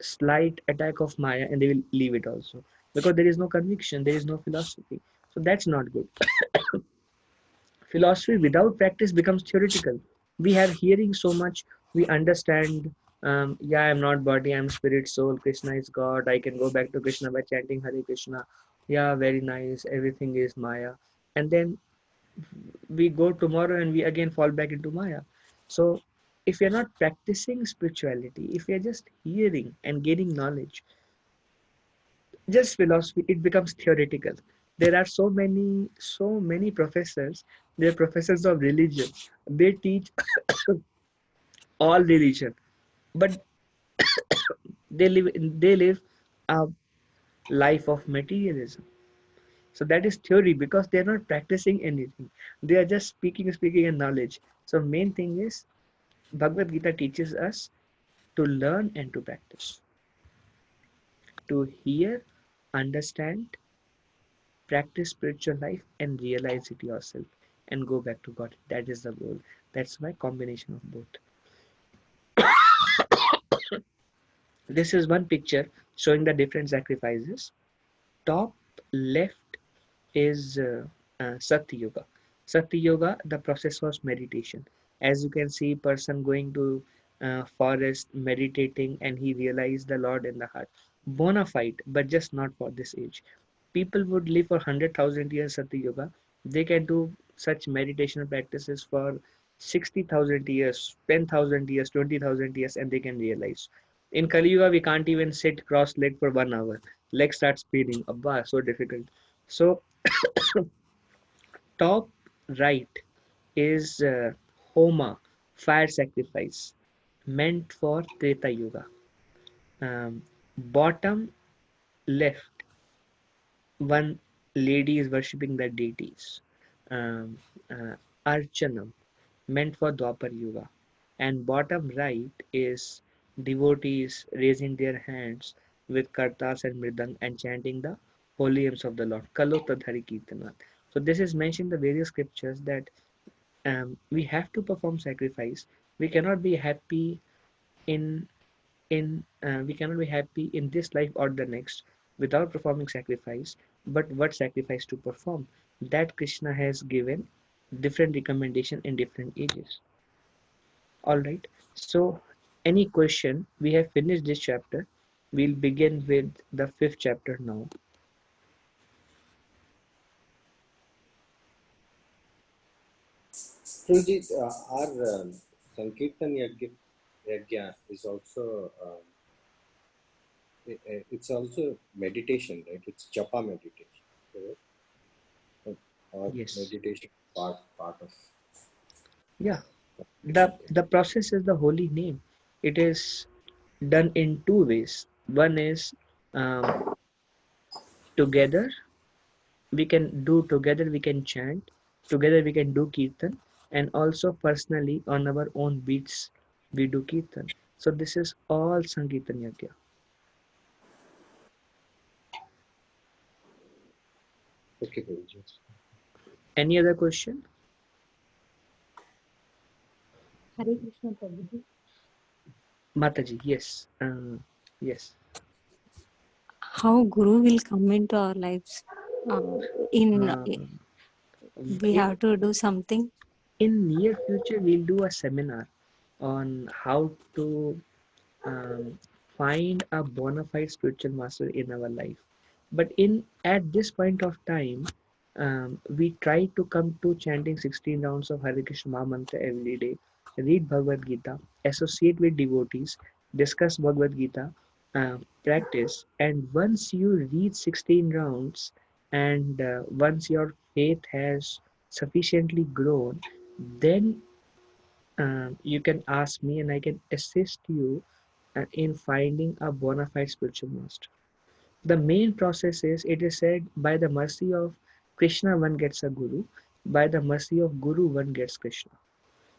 slight attack of Maya, and they will leave it also, because there is no conviction, there is no philosophy. So that's not good. Philosophy without practice becomes theoretical. We have hearing so much, we understand, yeah, I'm not body, I'm spirit, soul, Krishna is God, I can go back to Krishna by chanting Hare Krishna. Yeah, very nice, everything is Maya. And then we go tomorrow and we again fall back into Maya. So if you're not practicing spirituality, if you're just hearing and gaining knowledge, just philosophy, it becomes theoretical. There are so many professors, they're professors of religion, they teach all religion, but they live a life of materialism. So that is theory, because they're not practicing anything, they are just speaking and knowledge. So main thing is, Bhagavad Gita teaches us to learn and to practice, to hear, understand, practice spiritual life, and realize it yourself, and go back to God. That is the goal. That's why combination of both. This is one picture showing the different sacrifices. Top left is Satya Yoga. Satya Yoga, the process was meditation. As you can see, person going to forest meditating, and he realized the Lord in the heart. Bona fide, but just not for this age. People would live for 100,000 years Satya Yoga. They can do such meditation practices for 60,000 years, 10,000 years, 20,000 years, and they can realize. In Kali Yuga, we can't even sit cross leg for 1 hour. Leg starts spinning. Abba, so difficult. So top right is Homa, fire sacrifice, meant for Treta Yuga. Bottom left, one lady is worshipping the deities. Um, Archanam, meant for Dwapar Yuga. And bottom right is devotees raising their hands with kartas and mridang and chanting the holy hymns of the Lord. Kalotadhari Kirtanat. So this is mentioned in the various scriptures that we have to perform sacrifice. We cannot be happy in we cannot be happy in this life or the next without performing sacrifice. But what sacrifice to perform, that Krishna has given different recommendation in different ages. All right, so any question? We have finished this chapter. We'll begin with the fifth chapter now. Prabhuji, our Sankirtan Yajna is also it's also meditation, right? It's japa meditation, right? Or Yes. meditation part of Yeah. The process is the holy name. It is done in two ways. One is together, we can do together, we can chant, together we can do kirtan, and also personally on our own beats we do kirtan. So this is all Sankirtan Yagya. Okay, Prabhuji. Any other question? Hare Krishna Prabhuji. Mataji, yes. Yes. How Guru will come into our lives? In we In, have to do something. in near future, we'll do a seminar on how to find a bona fide spiritual master in our life. But in at this point of time, we try to come to chanting 16 rounds of Hare Krishna Maha Mantra every day, read Bhagavad Gita, associate with devotees, discuss Bhagavad Gita, practice, and once you reach 16 rounds and once your faith has sufficiently grown, then you can ask me and I can assist you in finding a bona fide spiritual master. The main process is, it is said, by the mercy of Krishna one gets a guru, by the mercy of Guru one gets Krishna.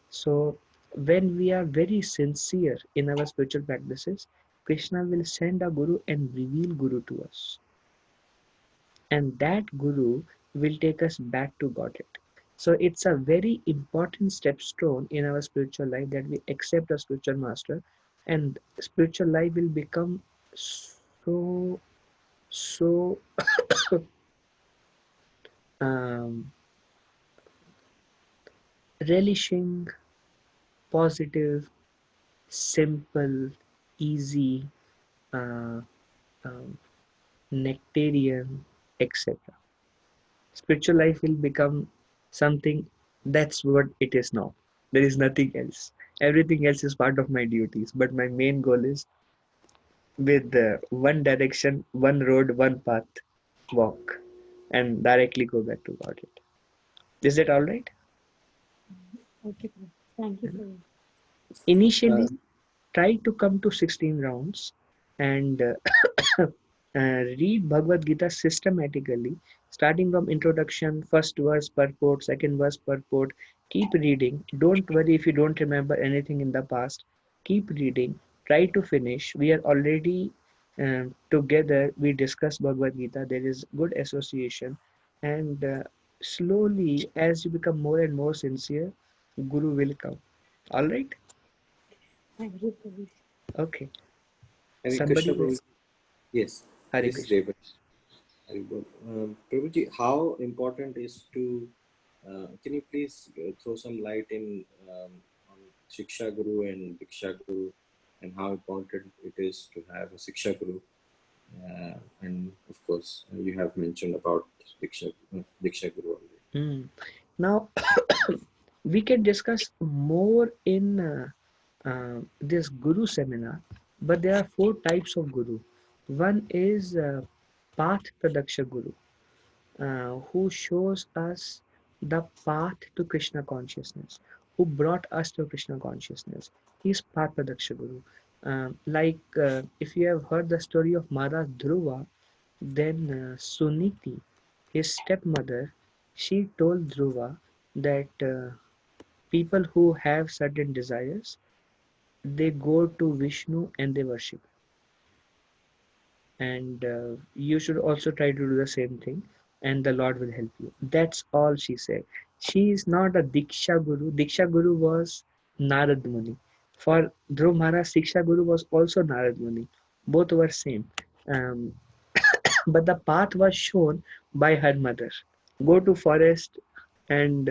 So when we are very sincere in our spiritual practices, Krishna will send a guru and reveal Guru to us. And that guru will take us back to Godhead. So it's a very important stepstone in our spiritual life that we accept a spiritual master, and spiritual life will become so um, relishing, positive, simple, easy, uh, um, nectarian, etc. Spiritual life will become something that's what it is now. There is nothing else. Everything else is part of my duties, but my main goal is with one direction, one road, one path, walk, and directly go back to God. Is that all right? Okay, Prabhu. Thank you, Prabhu. Initially, try to come to 16 rounds and read Bhagavad Gita systematically, starting from introduction, first verse, purport, second verse, purport. Keep reading. Don't worry if you don't remember anything in the past. Keep reading. Try to finish. We are already together. We discuss Bhagavad Gita. There is good association, and slowly, as you become more and more sincere, Guru will come. All right. Thank you, Prabhu. Okay. Hare Somebody Krishna, was Prabhuji. Yes, Hare this is Krishna. David. Haribol. Prabhuji, how important is to, can you please throw some light in on Shiksha Guru and Diksha Guru, and how important it is to have a Shiksha Guru? And of course, you have mentioned about Diksha Guru already. Now, we can discuss more in this Guru seminar, but there are four types of Guru. One is Path Pradaksha Guru, who shows us the path to Krishna consciousness, who brought us to Krishna consciousness. He is Path Pradaksha Guru. If you have heard the story of Mara Dhruva, then Suniti, his stepmother, she told Dhruva that people who have certain desires, they go to Vishnu and they worship. And you should also try to do the same thing, and the Lord will help you. That's all she said. She is not a Diksha Guru. Diksha Guru was Narad Muni. For Dhruv Maharaj, Diksha Guru was also Narad Muni. Both were same. Um, but the path was shown by her mother. Go to forest and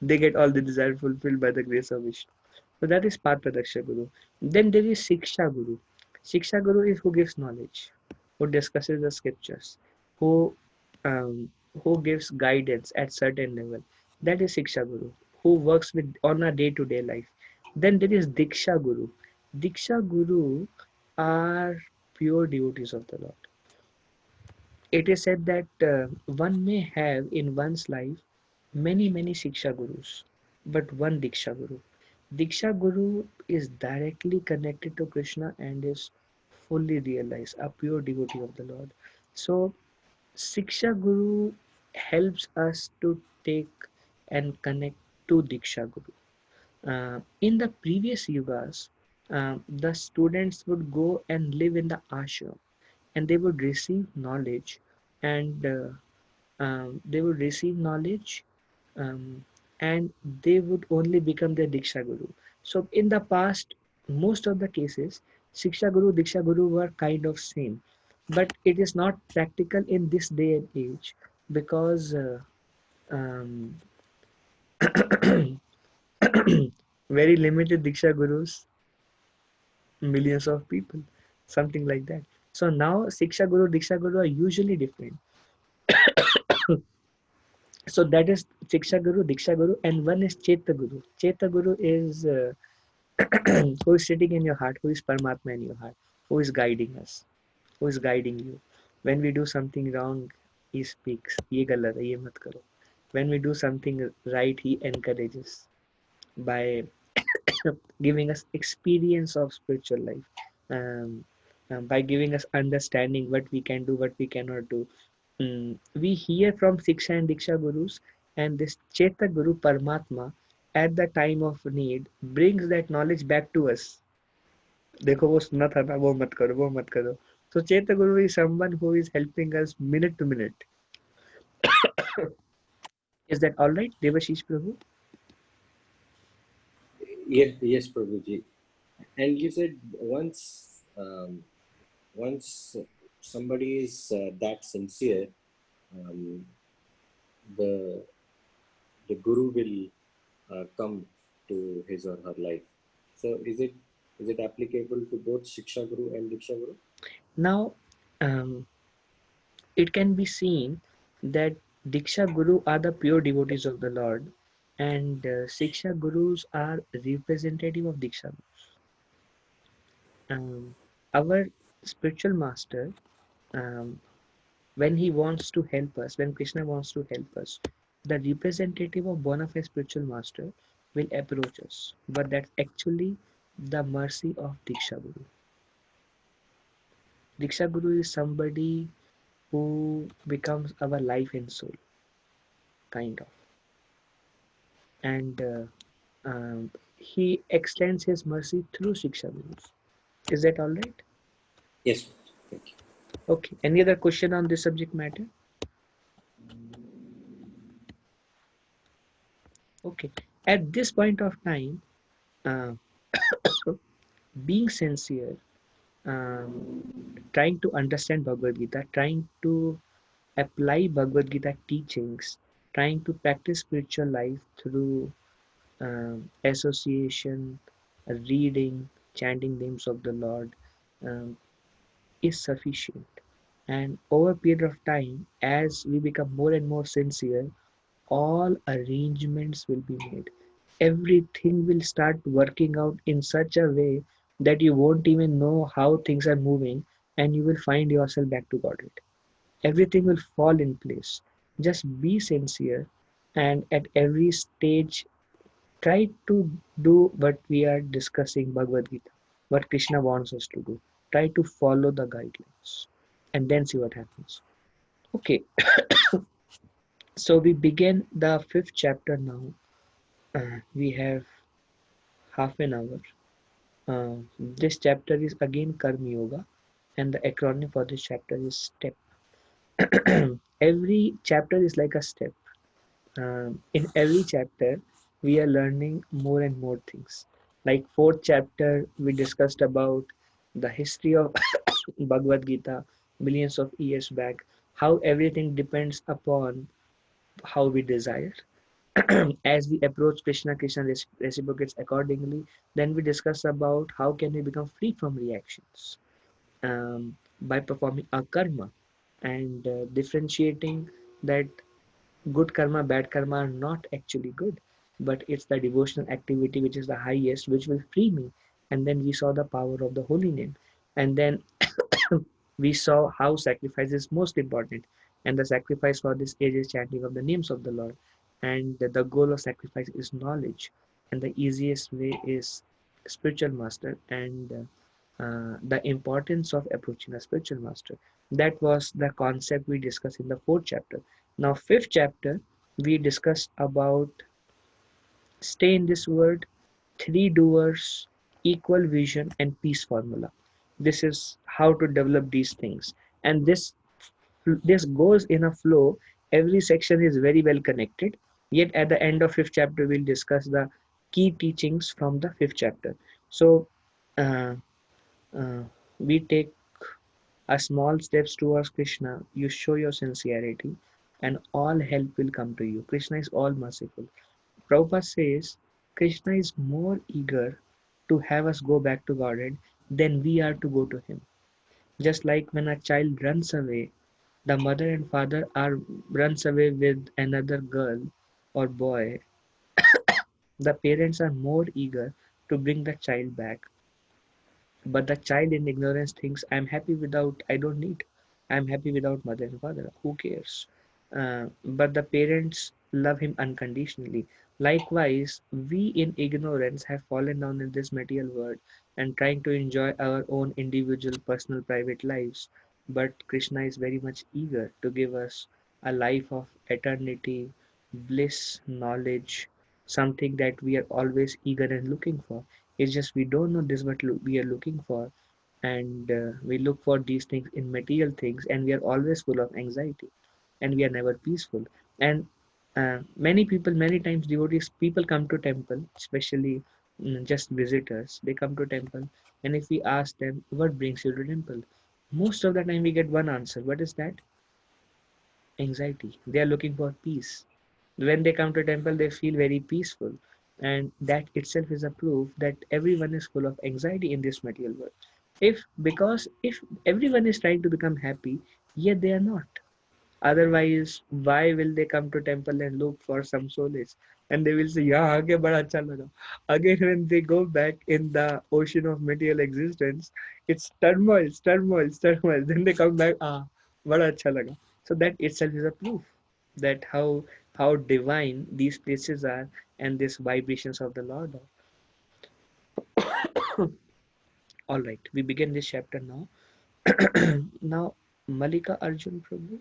they get all the desire fulfilled by the grace of Vishnu. So that is Path Pradaksha Guru. Then there is Shiksha Guru. Shiksha Guru is who gives knowledge, who discusses the scriptures, who um, who gives guidance at certain level. That is Shiksha Guru, who works with on a day-to-day life. Then there is Diksha Guru. Diksha Guru are pure devotees of the Lord. It is said that one may have in one's life many Shiksha Gurus, but one Diksha Guru. Diksha Guru is directly connected to Krishna and is fully realized, a pure devotee of the Lord. So, Siksha Guru helps us to take and connect to Diksha Guru. In the previous yugas, the students would go and live in the ashram and they would receive knowledge and they would receive knowledge um, and they would only become their Diksha Guru. So in the past, most of the cases, Shiksha Guru, Diksha Guru were kind of same. But it is not practical in this day and age because um, very limited Diksha Gurus, millions of people, something like that. So now Shiksha Guru, Diksha Guru are usually different. So that is Shiksha Guru, Diksha Guru, and one is Cheta Guru. Cheta Guru is who is sitting in your heart, who is Paramatma in your heart, who is guiding us, who is guiding you. When we do something wrong, he speaks, ye galat hai, ye mat karo. When we do something right, he encourages by giving us experience of spiritual life, um, by giving us understanding what we can do, what we cannot do. We hear from Siksha and Diksha Gurus, and this Cheta Guru Paramatma at the time of need brings that knowledge back to us. देखो वो सुना था ना, वो मत करो, वो मत करो. So Cheta Guru is someone who is helping us minute to minute. Is that all right, Devashish Prabhu? Yes, Prabhuji. And you said once somebody is that sincere, um, the guru will come to his or her life. So is it applicable to both Shiksha Guru and Diksha Guru? Now, um, it can be seen that Diksha Guru are the pure devotees of the Lord, and Siksha Gurus are representative of Diksha. Our spiritual master, um, when he wants to help us, when Krishna wants to help us, the representative of one of a spiritual master will approach us. But that's actually the mercy of Diksha Guru. Diksha Guru is somebody who becomes our life and soul, kind of. And he extends his mercy through Shiksha Gurus. Is that all right? Yes, thank you. Okay. Any other question on this subject matter? Okay. At this point of time, uh, being sincere, trying to understand Bhagavad Gita, trying to apply Bhagavad Gita teachings, trying to practice spiritual life through association, reading, chanting names of the Lord um, is sufficient. And over a period of time, as we become more and more sincere, all arrangements will be made. Everything will start working out in such a way that you won't even know how things are moving and you will find yourself back to Godhead. Everything will fall in place. Just be sincere and at every stage try to do what we are discussing Bhagavad Gita, what Krishna wants us to do. Try to follow the guidelines and then see what happens. Okay, so we begin the fifth chapter now. We have half an hour. This chapter is again Karma Yoga, and the acronym for this chapter is STEP. Every chapter is like a step. In every chapter, we are learning more and more things. Like fourth chapter, we discussed about the history of Bhagavad Gita millions of years back, how everything depends upon how we desire. As we approach Krishna, Krishna reciprocates accordingly. Then we discuss about how can we become free from reactions by performing a karma and differentiating that good karma, bad karma are not actually good, but it's the devotional activity which is the highest, which will free me. And then we saw the power of the holy name. And then we saw how sacrifice is most important. And the sacrifice for this age is chanting of the names of the Lord. And the goal of sacrifice is knowledge. and the easiest way is spiritual master, and the importance of approaching a spiritual master. That was the concept we discussed in the fourth chapter. Now, fifth chapter, we discussed about stay in this world, three doers, equal vision, and peace formula. This is how to develop these things, and this goes in a flow. Every section is very well connected. Yet at the end of fifth chapter, we'll discuss the key teachings from the fifth chapter. So uh, uh, we take a small steps towards Krishna. You show your sincerity, and all help will come to you. Krishna is all merciful. Prabhupada says Krishna is more eager to have us go back to Godhead than we are to go to Him. Just like when a child runs away, the mother and father are runs away with another girl or boy, the parents are more eager to bring the child back. But the child in ignorance thinks, I'm happy without, I don't need. I'm happy without mother and father. Who cares? But the parents love him unconditionally. Likewise, we in ignorance have fallen down in this material world and trying to enjoy our own individual, personal, private lives. But Krishna is very much eager to give us a life of eternity, bliss, knowledge, something that we are always eager and looking for. It's just we don't know this what we are looking for, and we look for these things in material things, and we are always full of anxiety, and we are never peaceful. And many people, many times devotees, people come to temple, especially just visitors. They come to temple, and if we ask them what brings you to temple, most of the time we get one answer. What is that? Anxiety. They are looking for peace. When they come to temple, they feel very peaceful, and that itself is a proof that everyone is full of anxiety in this material world. If everyone is trying to become happy, yet they are not. Otherwise, why will they come to temple and look for some solace? And they will say, yeah, आगे बड़ा अच्छा लगा. Again, when they go back in the ocean of material existence, it's turmoil, turmoil, turmoil. Then they come back, बड़ा अच्छा लगा. So that itself is a proof that how divine these places are, and these vibrations of the Lord are. All right, we begin this chapter now. Now, Malika Arjun Prabhu.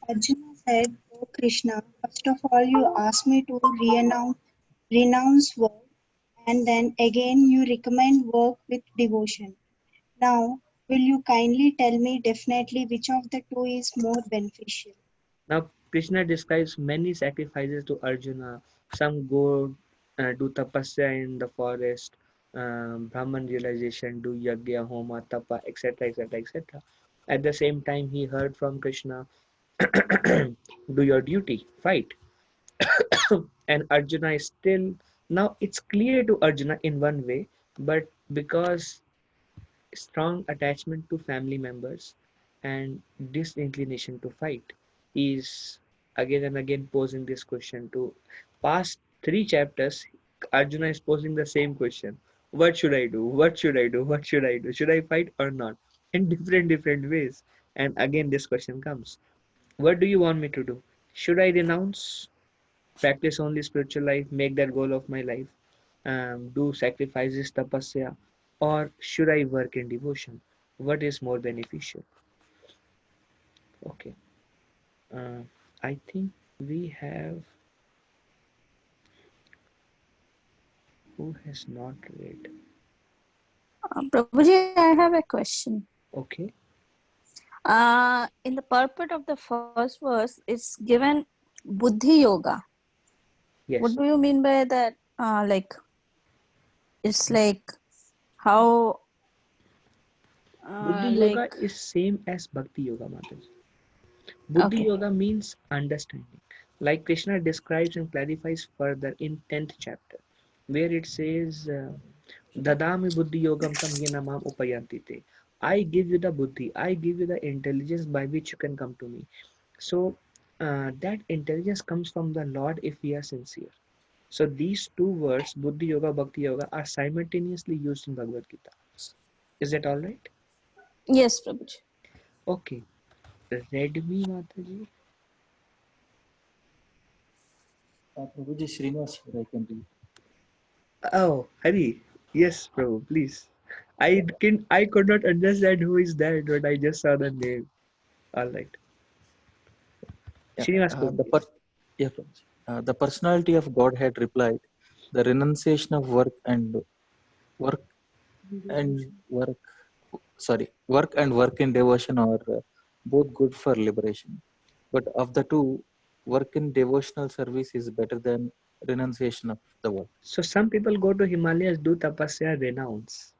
Arjuna said, O Krishna, first of all you ask me to renounce work, and then again you recommend work with devotion. Now, will you kindly tell me definitely which of the two is more beneficial? Now, Krishna describes many sacrifices to Arjuna. Some go do tapasya in the forest, Brahman realization, do yagya, homa, tapa, etc., etc., etc. At the same time, he heard from Krishna, do your duty, fight. And Arjuna is still, now it's clear to Arjuna in one way, but because strong attachment to family members and disinclination to fight, is again and again posing this question. To past three chapters, Arjuna is posing the same question: what should I do, what should I do, what should I do, should I fight or not, in different ways. And again this question comes: what do you want me to do? Should I renounce, practice only spiritual life, make that goal of my life, do sacrifices, tapasya, or should I work in devotion? What is more beneficial? Okay, uh, I think we have, who has not read? Prabhuji, I have a question. Okay, In the purport of the first verse, it's given Buddhi Yoga. yes. What do you mean by that? It's like how, Buddhi like, Yoga is same as Bhakti Yoga, Mataji. Buddhi okay. Yoga means understanding. Like Krishna describes and clarifies further in 10th chapter, where it says, Dadami Buddhi Yogam tam yena mam upayanti te. I give you the buddhi, I give you the intelligence by which you can come to me. So that intelligence comes from the Lord if we are sincere. So these two words, Buddhi Yoga, Bhakti Yoga, are simultaneously used in Bhagavad Gita. Is that all right? Yes, Prabhuji. Okay. Redmi Mataji. Prabhuji, Srinivas here, I can read. Oh, Hari. Yes, Prabhu, please. I could not understand who is that, but I just saw the name. All right. Yeah, Srinivas uh, Prabhu, the per please. yeah, Prabhuji. The personality of Godhead replied, the renunciation of work and work, work in devotion are both good for liberation. But of the two, work in devotional service is better than renunciation of the work. So some people go to Himalayas, do tapasya, renounce.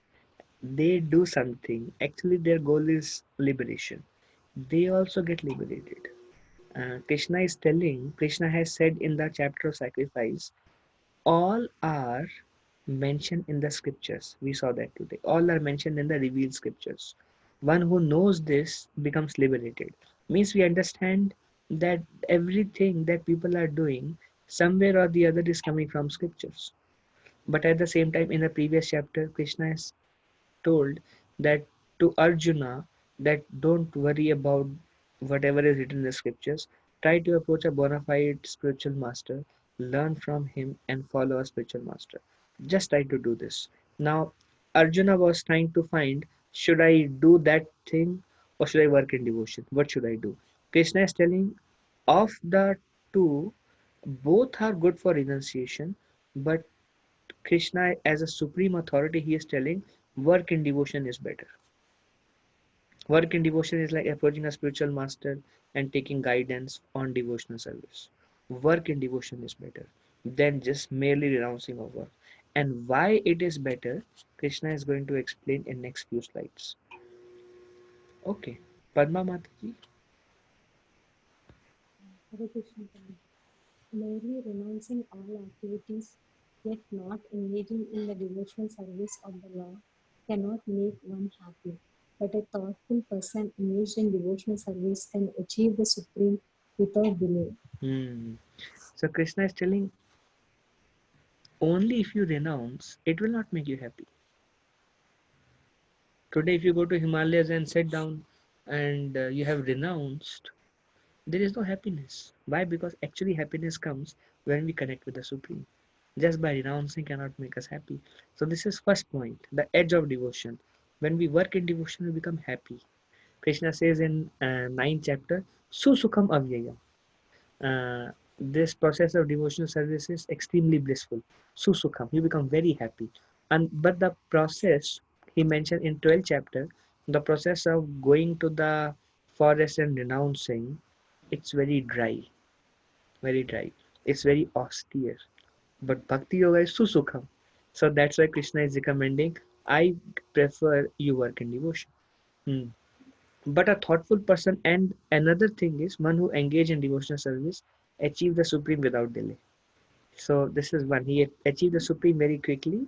They do something. Actually, their goal is liberation. They also get liberated. Krishna has said in the chapter of sacrifice, all are mentioned in the scriptures. We saw that today. All are mentioned in the revealed scriptures. One who knows this becomes liberated. Means we understand that everything that people are doing, somewhere or the other, is coming from scriptures. But at the same time, in the previous chapter, Krishna has told that to Arjuna that don't worry about whatever is written in the scriptures. Try to approach a bona fide spiritual master, learn from him, and follow a spiritual master. Just try to do this. Now, Arjuna was trying to find, should I do that thing or should I work in devotion? What should I do? Krishna is telling, of the two, both are good for renunciation, but Krishna, as a supreme authority, he is telling work in devotion is better. Work in devotion is like approaching a spiritual master and taking guidance on devotional service. Work in devotion is better than just merely renouncing of work. And why it is better, Krishna is going to explain in next few slides. Okay, Padma Mataji. Hare Krishna Prabhu. Merely renouncing all activities, yet not engaging in the devotional service of the Lord, cannot make one happy. But a thoughtful person engaged in devotional service can achieve the supreme without delay. So Krishna is telling only if you renounce, it will not make you happy. Today, if you go to Himalayas and sit down and you have renounced, there is no happiness. Why? Because actually happiness comes when we connect with the Supreme. Just by renouncing cannot make us happy. So this is first point, the edge of devotion. When we work in devotion, we become happy. Krishna says in 9th chapter, Susukham avyayam. This process of devotional service is extremely blissful. Susukham, you become very happy. And but the process he mentioned in 12th chapter, the process of going to the forest and renouncing, it's very dry, very dry. It's very austere. But Bhakti Yoga is Susukham. So that's why Krishna is recommending, I prefer you work in devotion. Hmm. But a thoughtful person, and another thing is one who engage in devotional service, achieve the supreme without delay. So this is one. He achieved the supreme very quickly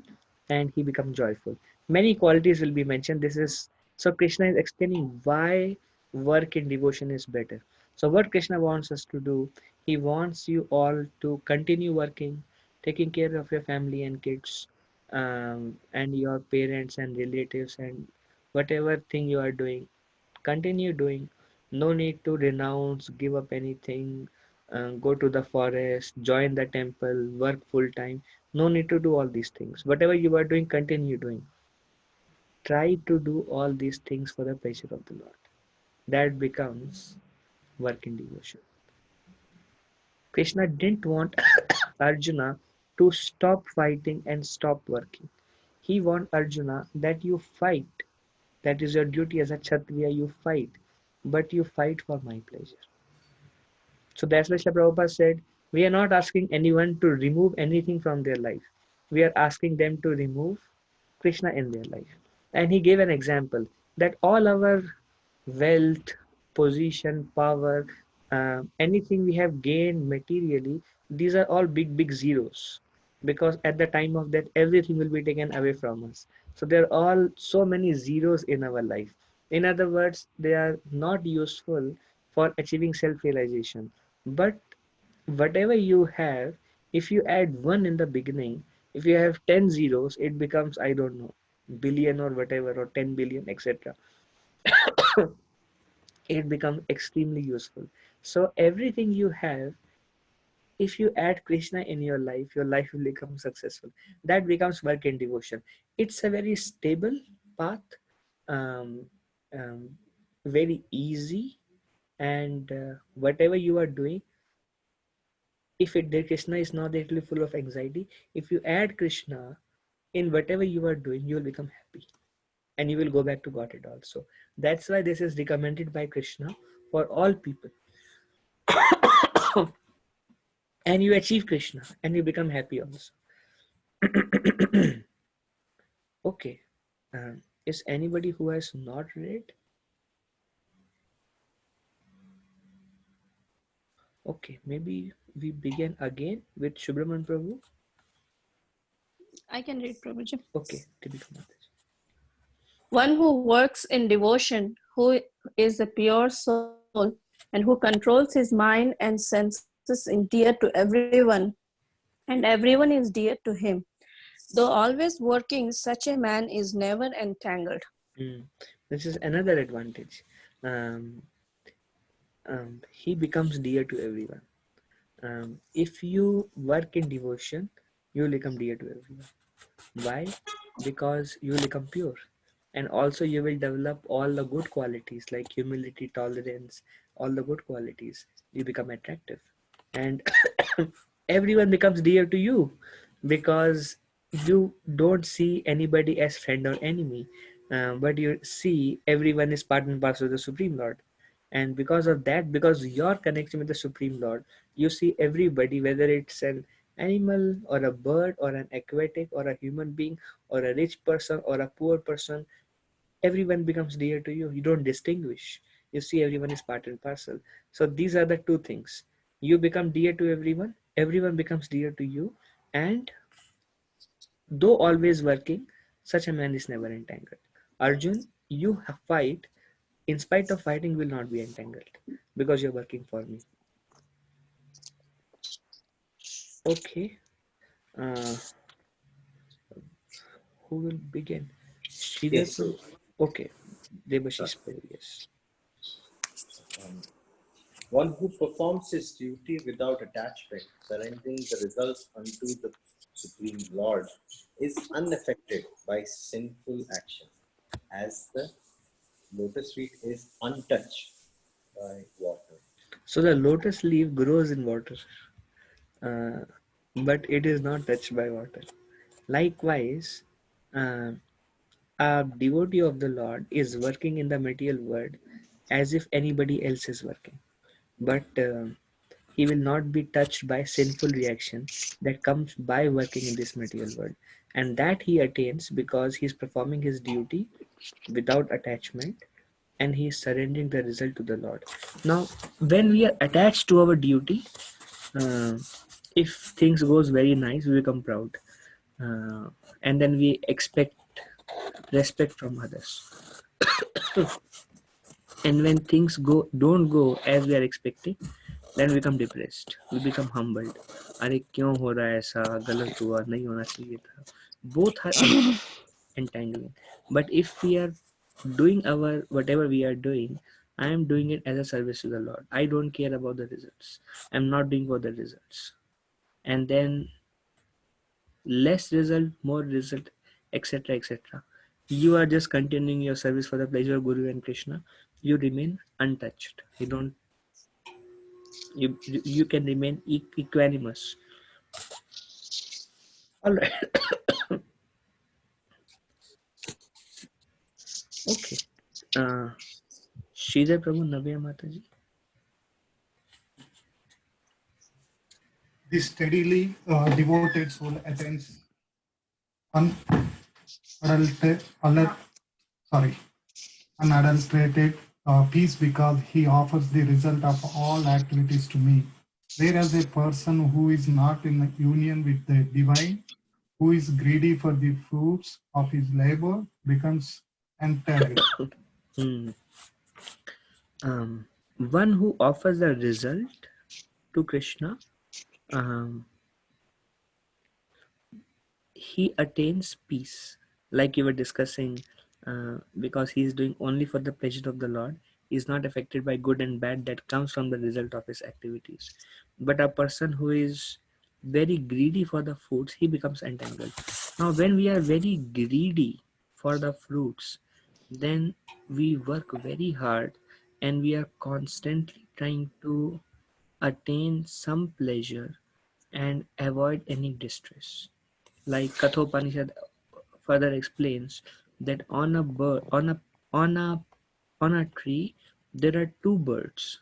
and he becomes joyful. Many qualities will be mentioned. This is so Krishna is explaining why work in devotion is better. So what Krishna wants us to do, he wants you all to continue working, taking care of your family and kids, and your parents and relatives and whatever thing you are doing, continue doing. No need to renounce, give up anything, go to the forest, join the temple, work full time. No need to do all these things. Whatever you are doing, continue doing. Try to do all these things for the pleasure of the Lord. That becomes work in devotion. Krishna didn't want Arjuna to stop fighting and stop working. He wants Arjuna that you fight. That is your duty as a Kshatriya, you fight. But you fight for my pleasure. So that's why Srila Prabhupada said, we are not asking anyone to remove anything from their life. We are asking them to remove Krishna in their life. And he gave an example that all our wealth, position, power, anything we have gained materially, these are all big, big zeros. Because at the time of that, everything will be taken away from us. So there are all so many zeros in our life. In other words, they are not useful for achieving self-realization. But whatever you have, if you add one in the beginning, if you have 10 zeros, it becomes, I don't know, billion or whatever, or 10 billion, etc. it becomes extremely useful. So everything you have, if you add Krishna in your life will become successful. That becomes work and devotion. It's a very stable path, um, um, very easy, and whatever you are doing, if it the Krishna is not actually full of anxiety, if you add Krishna in whatever you are doing, you will become happy and you will go back to Godhead also. That's why this is recommended by Krishna for all people. And you achieve Krishna and you become happy also. Okay. Is anybody who has not read? Okay, maybe we begin again with Subramanian Prabhu. I can read, Prabhuji. Okay, Deepika Mataji. One who works in devotion, who is a pure soul, and who controls his mind and senses is dear to everyone, and everyone is dear to him. Though always working, such a man is never entangled. This is another advantage. Um, he becomes dear to everyone. If you work in devotion, you will become dear to everyone. Why? Because you will become pure. And also you will develop all the good qualities like humility, tolerance, all the good qualities. You become attractive. And everyone becomes dear to you because you don't see anybody as friend or enemy, but you see everyone is part and parcel of the Supreme Lord. And because of that, because your connection with the Supreme Lord, you see everybody, whether it's an animal or a bird or an aquatic or a human being or a rich person or a poor person, everyone becomes dear to you. You don't distinguish. You see everyone is part and parcel. So these are the two things. You become dear to everyone, everyone becomes dear to you, and though always working, such a man is never entangled. Arjun, you fight, in spite of fighting, will not be entangled because you're working for me. Okay. Uh, who will begin? Sridhar Yes. Prabhu? Okay. Debashish Prabhu, yes. Um, One who performs his duty without attachment, surrendering the results unto the Supreme Lord, is unaffected by sinful action, as the lotus leaf is untouched by water. So the lotus leaf grows in water, uh, but it is not touched by water. Likewise, uh, a devotee of the Lord is working in the material world as if anybody else is working, but he will not be touched by sinful reaction that comes by working in this material world, and that he attains because he is performing his duty without attachment and he is surrendering the result to the Lord. Now, when we are attached to our duty, uh, if things goes very nice, we become proud, uh, and then we expect respect from others. And when things don't go as we are expecting, then we become depressed, we become humbled. अरे क्यों हो रहा है ऐसा, गलत हुआ, नहीं होना चाहिए था. Both are entangling. But if we are doing our whatever we are doing, I am doing it as a service to the Lord. I don't care about the results. I'm not doing for the results. And then less result, more result, etc., etc. You are just continuing your service for the pleasure of Guru and Krishna. You remain untouched. You can remain equanimous. All right. Okay. Sridhar Prabhu, Navya Mataji. The steadily devoted soul attains unadulterated, sorry, unadulterated peace because he offers the result of all activities to me. Whereas a person who is not in union with the divine, who is greedy for the fruits of his labor, becomes entangled. Hmm. One who offers the result to Krishna, um, he attains peace, like you were discussing, because he is doing only for the pleasure of the Lord, is not affected by good and bad that comes from the result of his activities. But a person who is very greedy for the foods, he becomes entangled. Now, when we are very greedy for the fruits, then we work very hard and we are constantly trying to attain some pleasure and avoid any distress. Like Kathopanishad further explains that on a bird on a on a tree there are two birds.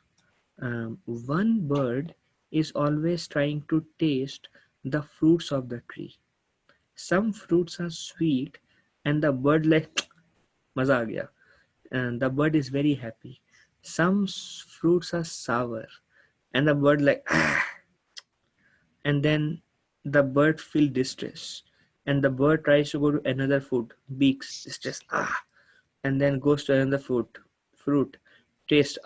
One bird is always trying to taste the fruits of the tree. Some fruits are sweet and the bird like maza aa gaya, and the bird is very happy. Some fruits are sour and the bird like and then the bird feel distress and the bird tries to go to another food, beaks distress, and then goes to another fruit, taste,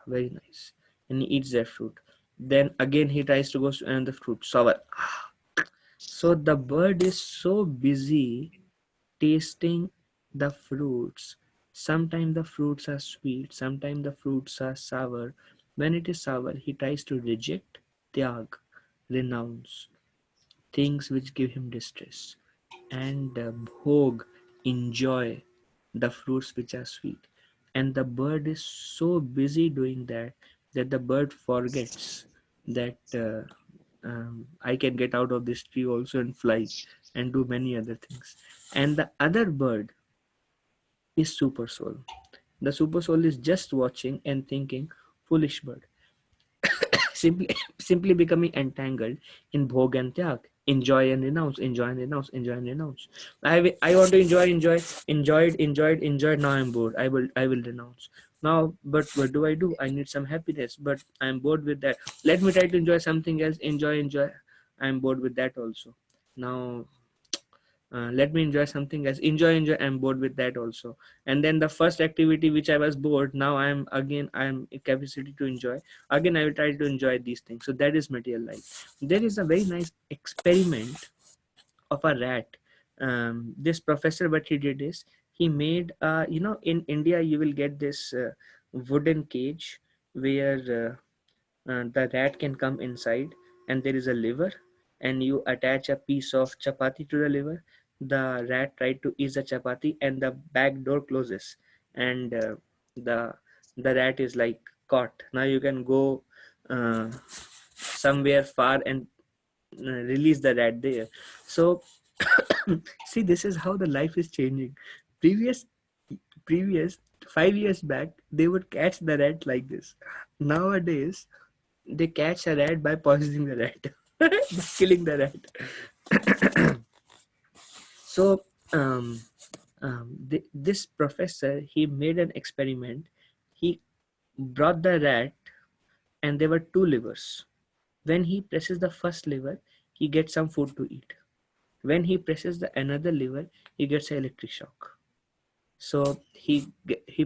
very nice, and he eats that fruit. Then again he tries to go to another fruit, sour, so the bird is so busy tasting the fruits. Sometimes the fruits are sweet, sometimes the fruits are sour. When it is sour, he tries to reject, tyag, renounce things which give him distress, and bhog, enjoy the fruits which are sweet. And the bird is so busy doing that that the bird forgets that I can get out of this tree also and fly and do many other things. And the other bird is super soul. The super soul is just watching and thinking, foolish bird, simply simply becoming entangled in bhog and tyag, enjoy and renounce, enjoy and renounce, enjoy and renounce. I want to enjoyed. Now I'm bored. I will renounce now. But what do? I need some happiness, but I'm bored with that. Let me try to enjoy something else. Enjoy. I'm bored with that also. Now let me enjoy something else. Enjoy. I'm bored with that also. And then the first activity which I was bored, now I'm in capacity to enjoy. Again, I will try to enjoy these things. So that is material life. There is a very nice experiment of a rat. This professor, what he did is he made, in India you will get this wooden cage where the rat can come inside, and there is a lever, and you attach a piece of chapati to the lever. The rat tried to eat the chapati and the back door closes, and the the rat is like caught. Now you can go somewhere far and release the rat there. So see, this is how the life is changing. Previous previous 5 years back they would catch the rat like this. Nowadays they catch a rat by poisoning the rat, by killing the rat. So this professor, he made an experiment. He brought the rat, and there were two livers. When he presses the first lever, he gets some food to eat. When he presses the another lever, he gets an electric shock. So he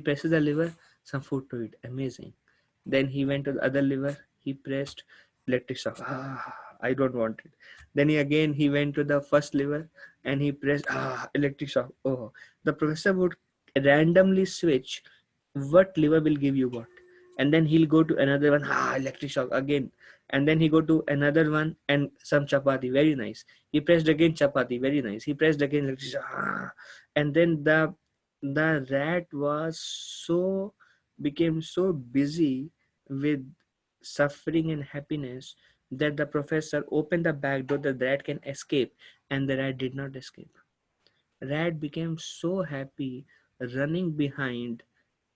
presses the lever, some food to eat. Amazing. Then he went to the other lever. He pressed, electric shock. I don't want it. Then he went to the first lever and he pressed, electric shock. Oh, the professor would randomly switch what lever will give you what, and then he'll go to another one. Electric shock again, and then he go to another one and some chapati. Very nice. He pressed again chapati. Very nice. He pressed again electric shock. And then the rat was so became so busy with suffering and happiness that the professor opened the back door that the rat can escape, and the rat did not escape. Rat became so happy running behind,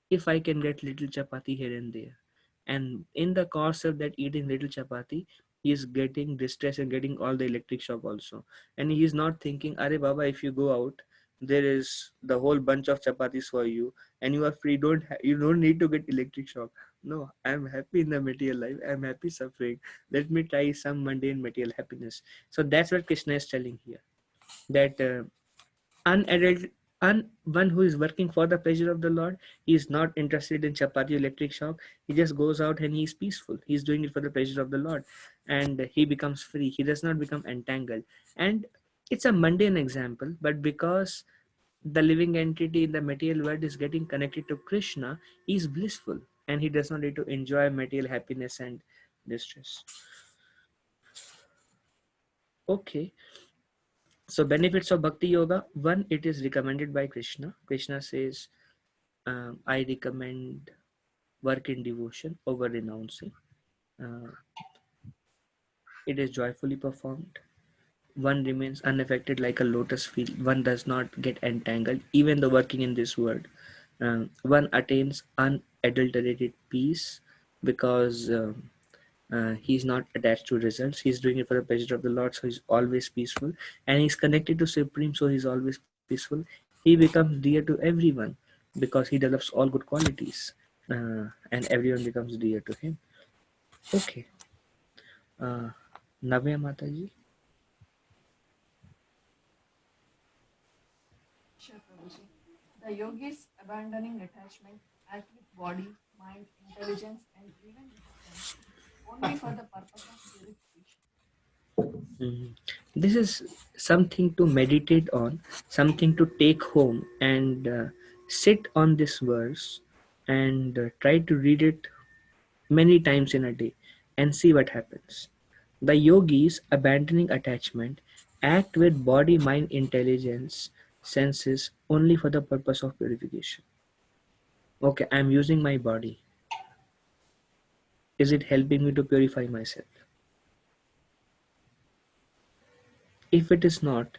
if I can get little chapati here and there. And in the course of that eating little chapati, he is getting distress and getting all the electric shock also. And he is not thinking, Are Baba, if you go out, there is the whole bunch of chapatis for you, and you are free. You don't need to get electric shock. No, I am happy in the material life. I am happy suffering. Let me try some mundane material happiness. So that's what Krishna is telling here. That unadult one who is working for the pleasure of the Lord, he is not interested in chapati electric shock. He just goes out and he is peaceful. He is doing it for the pleasure of the Lord, and he becomes free. He does not become entangled. And it's a mundane example, but because the living entity in the material world is getting connected to Krishna, he is blissful and he does not need to enjoy material happiness and distress. Okay, so benefits of Bhakti Yoga. One, it is recommended by Krishna. Krishna says, I recommend work in devotion over renouncing. Uh, it is joyfully performed. One remains unaffected like a lotus field. One does not get entangled, even though working in this world. One attains unadulterated peace because he's not attached to results. He's doing it for the pleasure of the Lord, so he's always peaceful. And he's connected to Supreme, so he's always peaceful. He becomes dear to everyone because he develops all good qualities. And everyone becomes dear to him. Okay. Navya Mataji. Sure, Prabhuji. The yogis abandoning attachment act with body, mind, intelligence, and even with the senses only for the purpose of purification. Mhm. This is something to meditate on, something to take home and sit on this verse and try to read it many times in a day and see what happens. The yogis abandoning attachment act with body, mind, intelligence, senses only for the purpose of purification. Okay, I'm using my body. Is it helping me to purify myself? If it is not,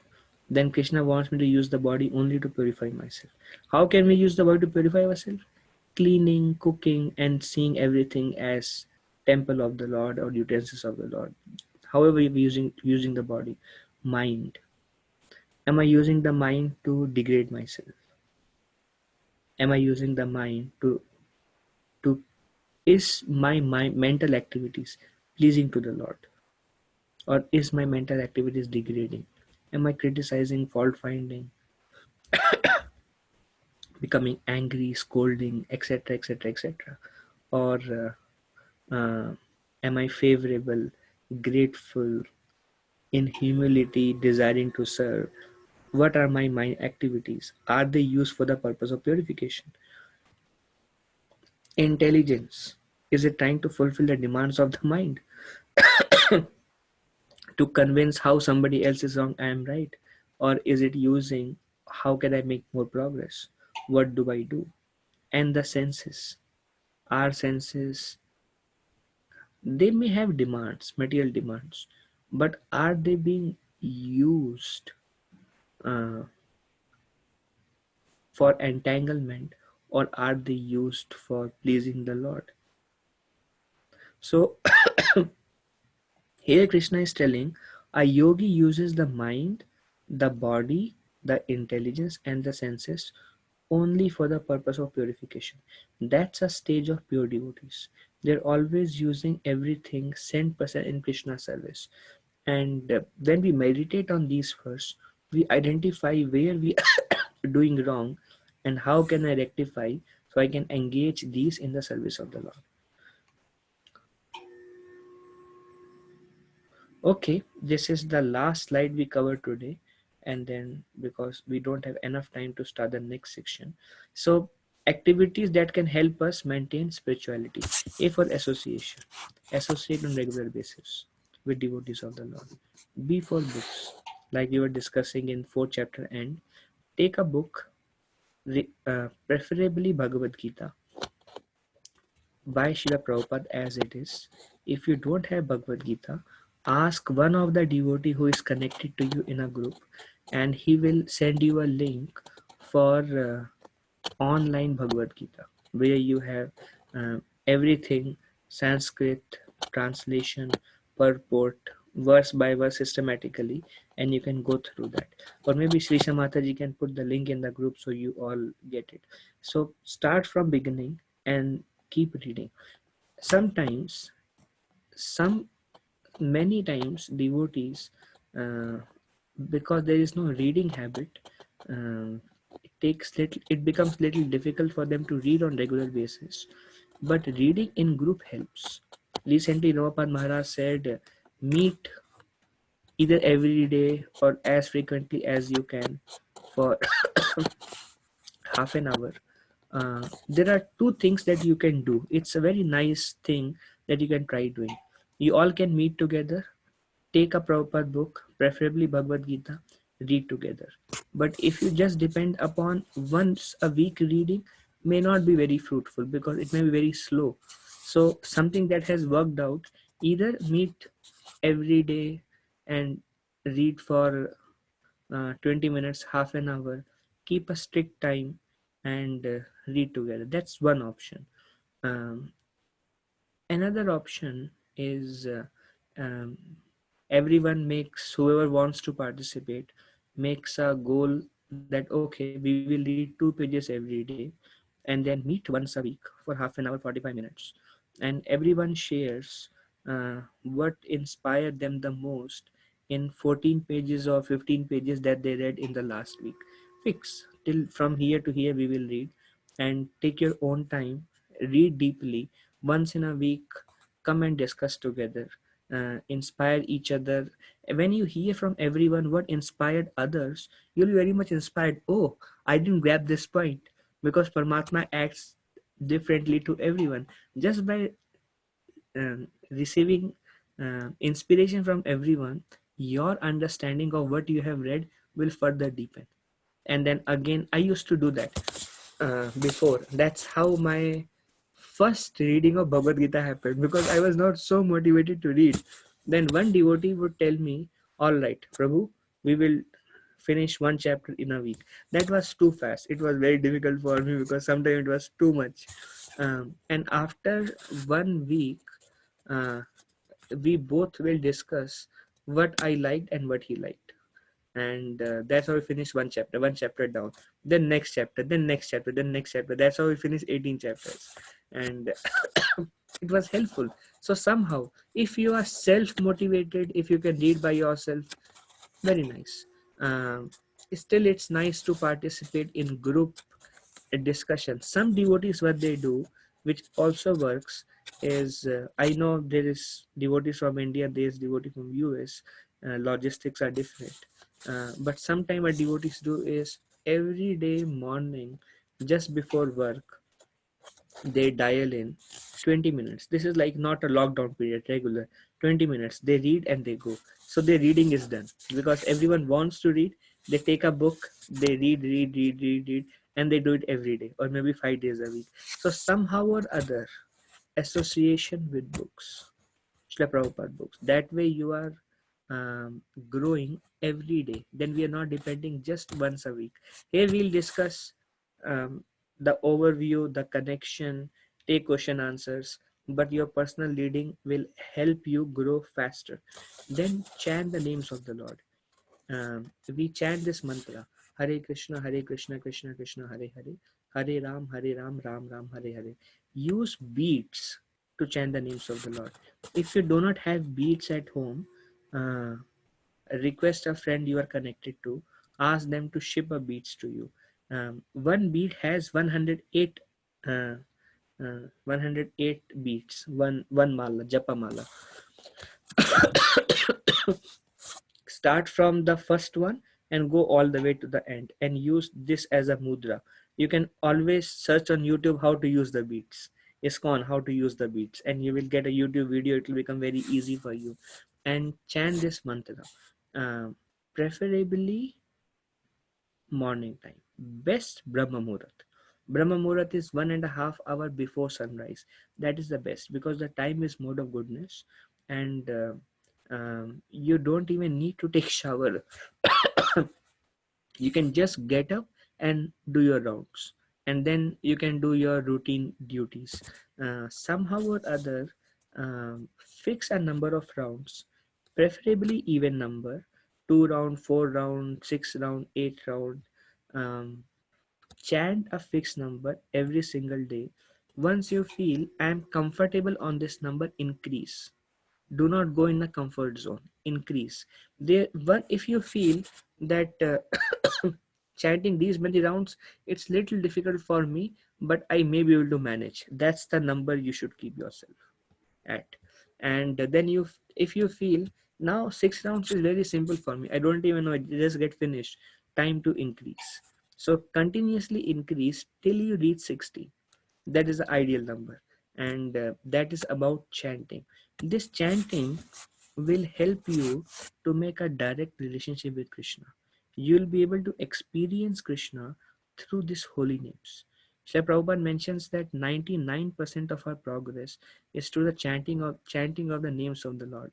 then Krishna wants me to use the body only to purify myself. How can we use the body to purify ourselves? Cleaning, cooking, and seeing everything as temple of the Lord or utensils of the Lord. However, we're using the body, mind. Am I using the mind to degrade myself? Am I using the mind to is my mental activities pleasing to the Lord? Or is my mental activities degrading? Am I criticizing, fault finding, becoming angry, scolding, etc., etc., etc.? Or am I favorable, grateful, in humility, desiring to serve? What are my mind activities? Are they used for the purpose of purification? Intelligence. Is it trying to fulfill the demands of the mind to convince how somebody else is wrong, I am right? Or is it using how can I make more progress? What do I do? And the senses. Our senses, they may have demands, material demands, but are they being used uh, for entanglement or are they used for pleasing the Lord? So here Krishna is telling a yogi uses the mind, the body, the intelligence, and the senses only for the purpose of purification. That's a stage of pure devotees. They're always using everything 100% in Krishna's service. And when we meditate on these first, we identify where we are doing wrong and how can I rectify so I can engage these in the service of the Lord. Okay, this is the last slide we covered today, and then because we don't have enough time to start the next section, so activities that can help us maintain spirituality. A for association, associate on regular basis with devotees of the Lord. B for books, like we were discussing in fourth chapter end. Take a book, preferably Bhagavad Gita, by Srila Prabhupada as it is. If you don't have Bhagavad Gita, ask one of the devotee who is connected to you in a group and he will send you a link for online Bhagavad Gita where you have everything Sanskrit, translation, purport, verse by verse systematically, and you can go through that. Or maybe Srisha Mataji can put the link in the group so you all get it. So start from beginning and keep reading. Sometimes, some many times devotees, uh, because there is no reading habit, it becomes little difficult for them to read on regular basis. But reading in group helps. Recently, Prabhupada Maharaj said, meet either every day or as frequently as you can for half an hour, there are two things that you can do. It's a very nice thing that you can try doing. You all can meet together, take a proper book, preferably Bhagavad Gita, read together. But if you just depend upon once a week reading, may not be very fruitful because it may be very slow. So something that has worked out, either meet every day and read for 20 minutes, half an hour, keep a strict time and read together. That's one option. Um, Another option is everyone makes, whoever wants to participate makes a goal that okay, we will read 2 pages every day and then meet once a week for half an hour, 45 minutes, and everyone shares what inspired them the most in 14 pages or 15 pages that they read in the last week. Fix till from here to here we will read, and take your own time, read deeply once in a week, come and discuss together, inspire each other. When you hear from everyone what inspired others, you'll be very much inspired. Oh, I didn't grab this point, because Paramatma acts differently to everyone. Just by receiving inspiration from everyone, your understanding of what you have read will further deepen. And then again, I used to do that before. That's how my first reading of Bhagavad Gita happened, because I was not so motivated to read. Then one devotee would tell me, all right, Prabhu, we will finish one chapter in a week. That was too fast. It was very difficult for me because sometimes it was too much. And after 1 week, uh, we both will discuss what I liked and what he liked. And that's how we finish one chapter down, then next chapter, then next chapter, then next chapter. That's how we finish 18 chapters. And it was helpful. So somehow, if you are self-motivated, if you can read by yourself, very nice. um, Still, it's nice to participate in group discussion. Some devotees, what they do, which also works, is I know there is devotees from India, there is devotee from US. Logistics are different, but sometime what devotees do is every day morning, just before work, they dial in 20 minutes. This is like not a lockdown period, regular 20 minutes. They read and they go. So their reading is done because everyone wants to read. They take a book, they read, and they do it every day or maybe 5 days a week. So somehow or other, association with books, Srila Prabhupada books. That way you are growing every day. Then we are not depending just once a week. Here we'll discuss the overview, the connection, take question answers, but your personal leading will help you grow faster. Then chant the names of the Lord. We chant this mantra: Hare Krishna, Krishna Krishna, Hare Hare, Hare Ram, Ram Ram, Hare Hare. Use beats to chant the names of the Lord. If you do not have beats at home, uh, request a friend you are connected to, ask them to ship a beats to you. One beat has 108 uh, 108 beats, one mala, japa mala. Start from the first one and go all the way to the end, and use this as a mudra. You can always search on YouTube how to use the beats, ISKCON how to use the beats, and you will get a YouTube video. It will become very easy for you. And chant this mantra, preferably morning time. Best Brahma Muhurat. Brahma Muhurat is 1.5 hours before sunrise. That is the best because the time is mode of goodness, and you don't even need to take shower. You can just get up and do your rounds, and then you can do your routine duties. Somehow or other, fix a number of rounds, preferably even number: 2 round, 4 round, 6 round, 8 round. um, Chant a fixed number every single day. Once you feel I am comfortable on this number, increase. Do not go in a comfort zone, increase there. One, if you feel that chanting these many rounds, it's little difficult for me, but I may be able to manage, that's the number you should keep yourself at. And then you, if you feel now 6 rounds is very simple for me, I don't even know, I just get finished, time to increase. So continuously increase till you reach 60. That is the ideal number, and that is about chanting. This chanting will help you to make a direct relationship with Krishna. You'll be able to experience Krishna through these holy names. Srila Prabhupada mentions that 99% of our progress is through the chanting of the names of the Lord.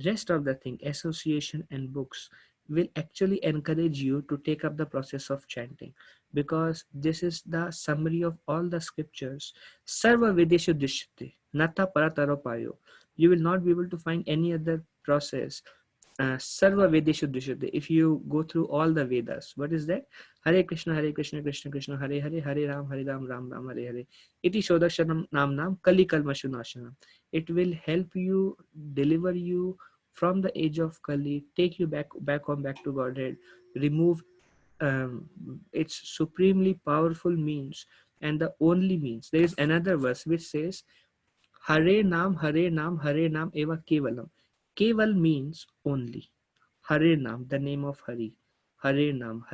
Rest of the thing, association and books, will actually encourage you to take up the process of chanting, because this is the summary of all the scriptures. Sarva Vedeshu Dishyate, Nata Parataropayo. You will not be able to find any other process. Sarva Vedeshu Dishyate. If you go through all the Vedas, what is that? Hare Krishna, Krishna Krishna, Hare Hare, Hare Ram, Ram Ram, Hare Hare. Iti Shodakshanam Nam Nam, Kali Kalmashunasanam. It will help you, deliver you from the age of Kali, take you back to Godhead, remove its supremely powerful means and the only means. There is another verse which says, Hare Nam, Hare Nam Eva Kevalam. Keval means only. Hare Nam, the name of Hari. Hare Nam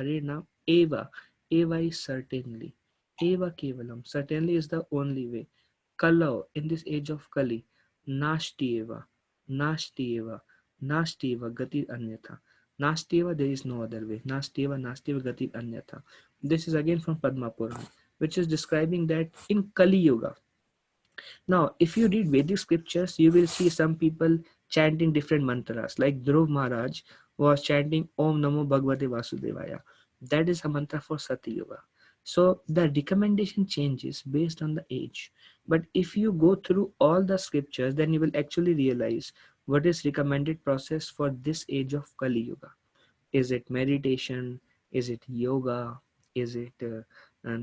Eva. Eva is certainly. Eva Kevalam, certainly is the only way. Kalau, in this age of Kali, Nashti Eva. Nashti Eva. Nashti Eva Gati Anyatha. Nashti Eva, there is no other way. Nashti Eva Gati Anyatha. This is again from Padma Purana, which is describing that in Kali Yuga. Now, if you read Vedic scriptures, you will see some people chanting different mantras. Like Dhruv Maharaj was chanting Om Namo Bhagavate Vasudevaya. That is a mantra for Sati Yuga. So the recommendation changes based on the age. But if you go through all the scriptures, then you will actually realize what is recommended process for this age of Kali Yuga. Is it meditation? Is it yoga? Is it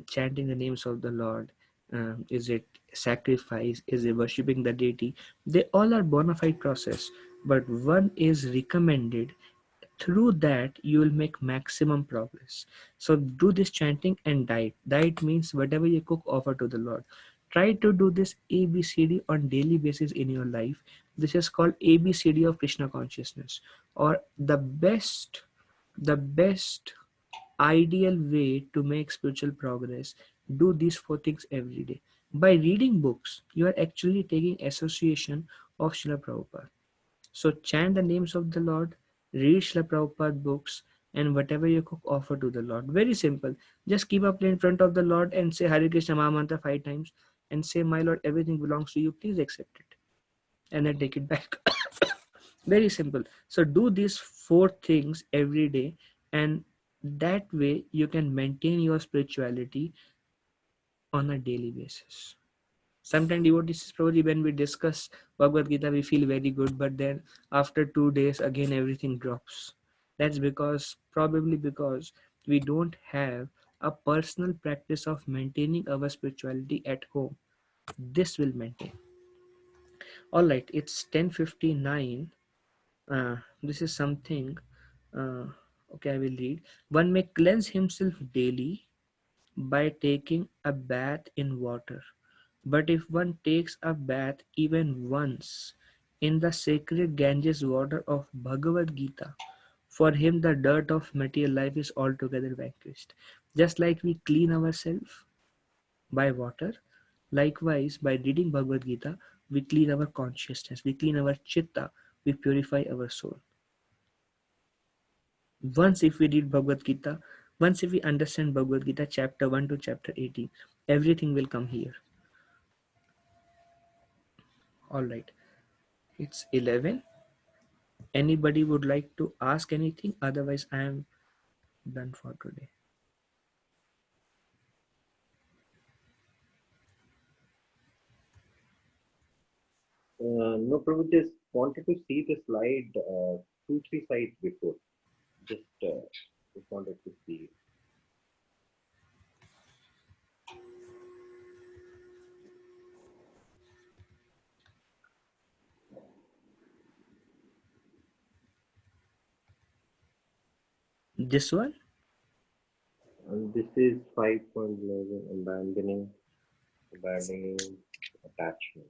chanting the names of the Lord? Is it sacrifice? Is it worshipping the deity? They all are bona fide process, but one is recommended. Through that, you will make maximum progress. So do this chanting and diet. Diet means whatever you cook, offer to the Lord. Try to do this ABCD on daily basis in your life. This is called ABCD of Krishna consciousness, or the best ideal way to make spiritual progress. Do these four things every day. By reading books, you are actually taking association of Srila Prabhupada. So chant the names of the Lord, read Srila Prabhupada books, and whatever you cook, offer to the Lord. Very simple. Just keep a plate in front of the Lord and say Hare Krishna Maha Mantra 5 times and say, My Lord, everything belongs to you. Please accept it. And then take it back. Very simple. So do these four things every day, and that way you can maintain your spirituality on a daily basis. Sometimes devotees, probably when we discuss Bhagavad Gita, we feel very good, but then after 2 days, again everything drops. That's probably because we don't have a personal practice of maintaining our spirituality at home. This will maintain. All right, it's 10:59. This is something. Uh, okay, I will read. One may cleanse himself daily by taking a bath in water. But if one takes a bath even once in the sacred Ganges water of Bhagavad Gita, for him the dirt of material life is altogether vanquished. Just like we clean ourselves by water, likewise by reading Bhagavad Gita, we clean our consciousness, we clean our chitta, we purify our soul. Once if we read Bhagavad Gita, once if we understand Bhagavad Gita chapter 1 to chapter 18, everything will come here. All right, it's 11. Anybody would like to ask anything? Otherwise, I am done for today. No, Prabhu, just wanted to see the slide 2-3 slides before. Just wanted to see. This one? And this is 5.11, abandoning attachment.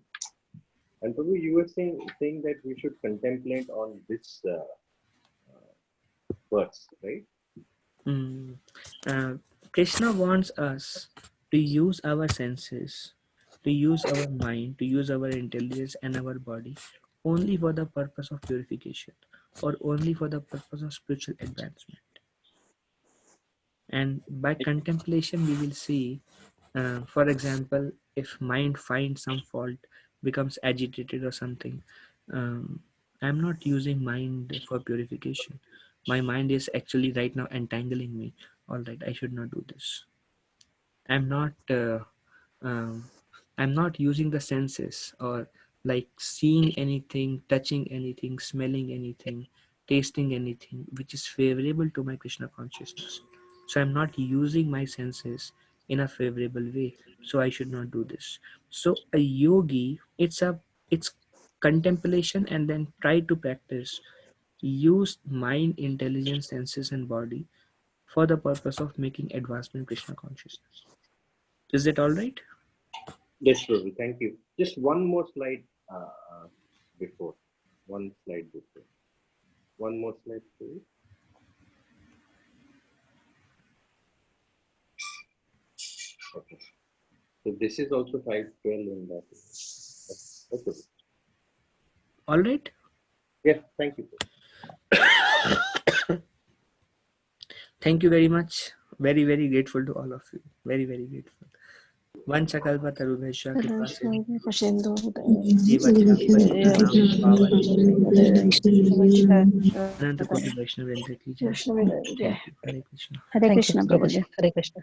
And Prabhu, you were saying that we should contemplate on this verse, right? Mm. Uh, Krishna wants us to use our senses, to use our mind, to use our intelligence and our body only for the purpose of purification or only for the purpose of spiritual advancement. And by contemplation, we will see, for example, if mind finds some fault, becomes agitated or something, um, I'm not using mind for purification. My mind is actually right now entangling me. All right, I should not do this. I'm not. Um, I'm not using the senses or like seeing anything, touching anything, smelling anything, tasting anything which is favorable to my Krishna consciousness. So I'm not using my senses in a favorable way. So I should not do this. So a yogi, it's contemplation and then try to practice. Use mind, intelligence, senses, and body for the purpose of making advancement Krishna consciousness. Is it all right? Yes, Prabhu. Thank you. Just one more slide before. One slide before. One more slide, please. Okay. So this is also 512 in that. Okay. All right. Yes, thank you. Thank you very much. Very, very grateful to all of you. Very, very grateful. Vanchakalpa tarubhesha kripa Ananta Koti Vaishnavendra ki jai. Thank you. Hare Krishna. Thank you, Krishna Prabhuji. Prabhuji. Hare Krishna.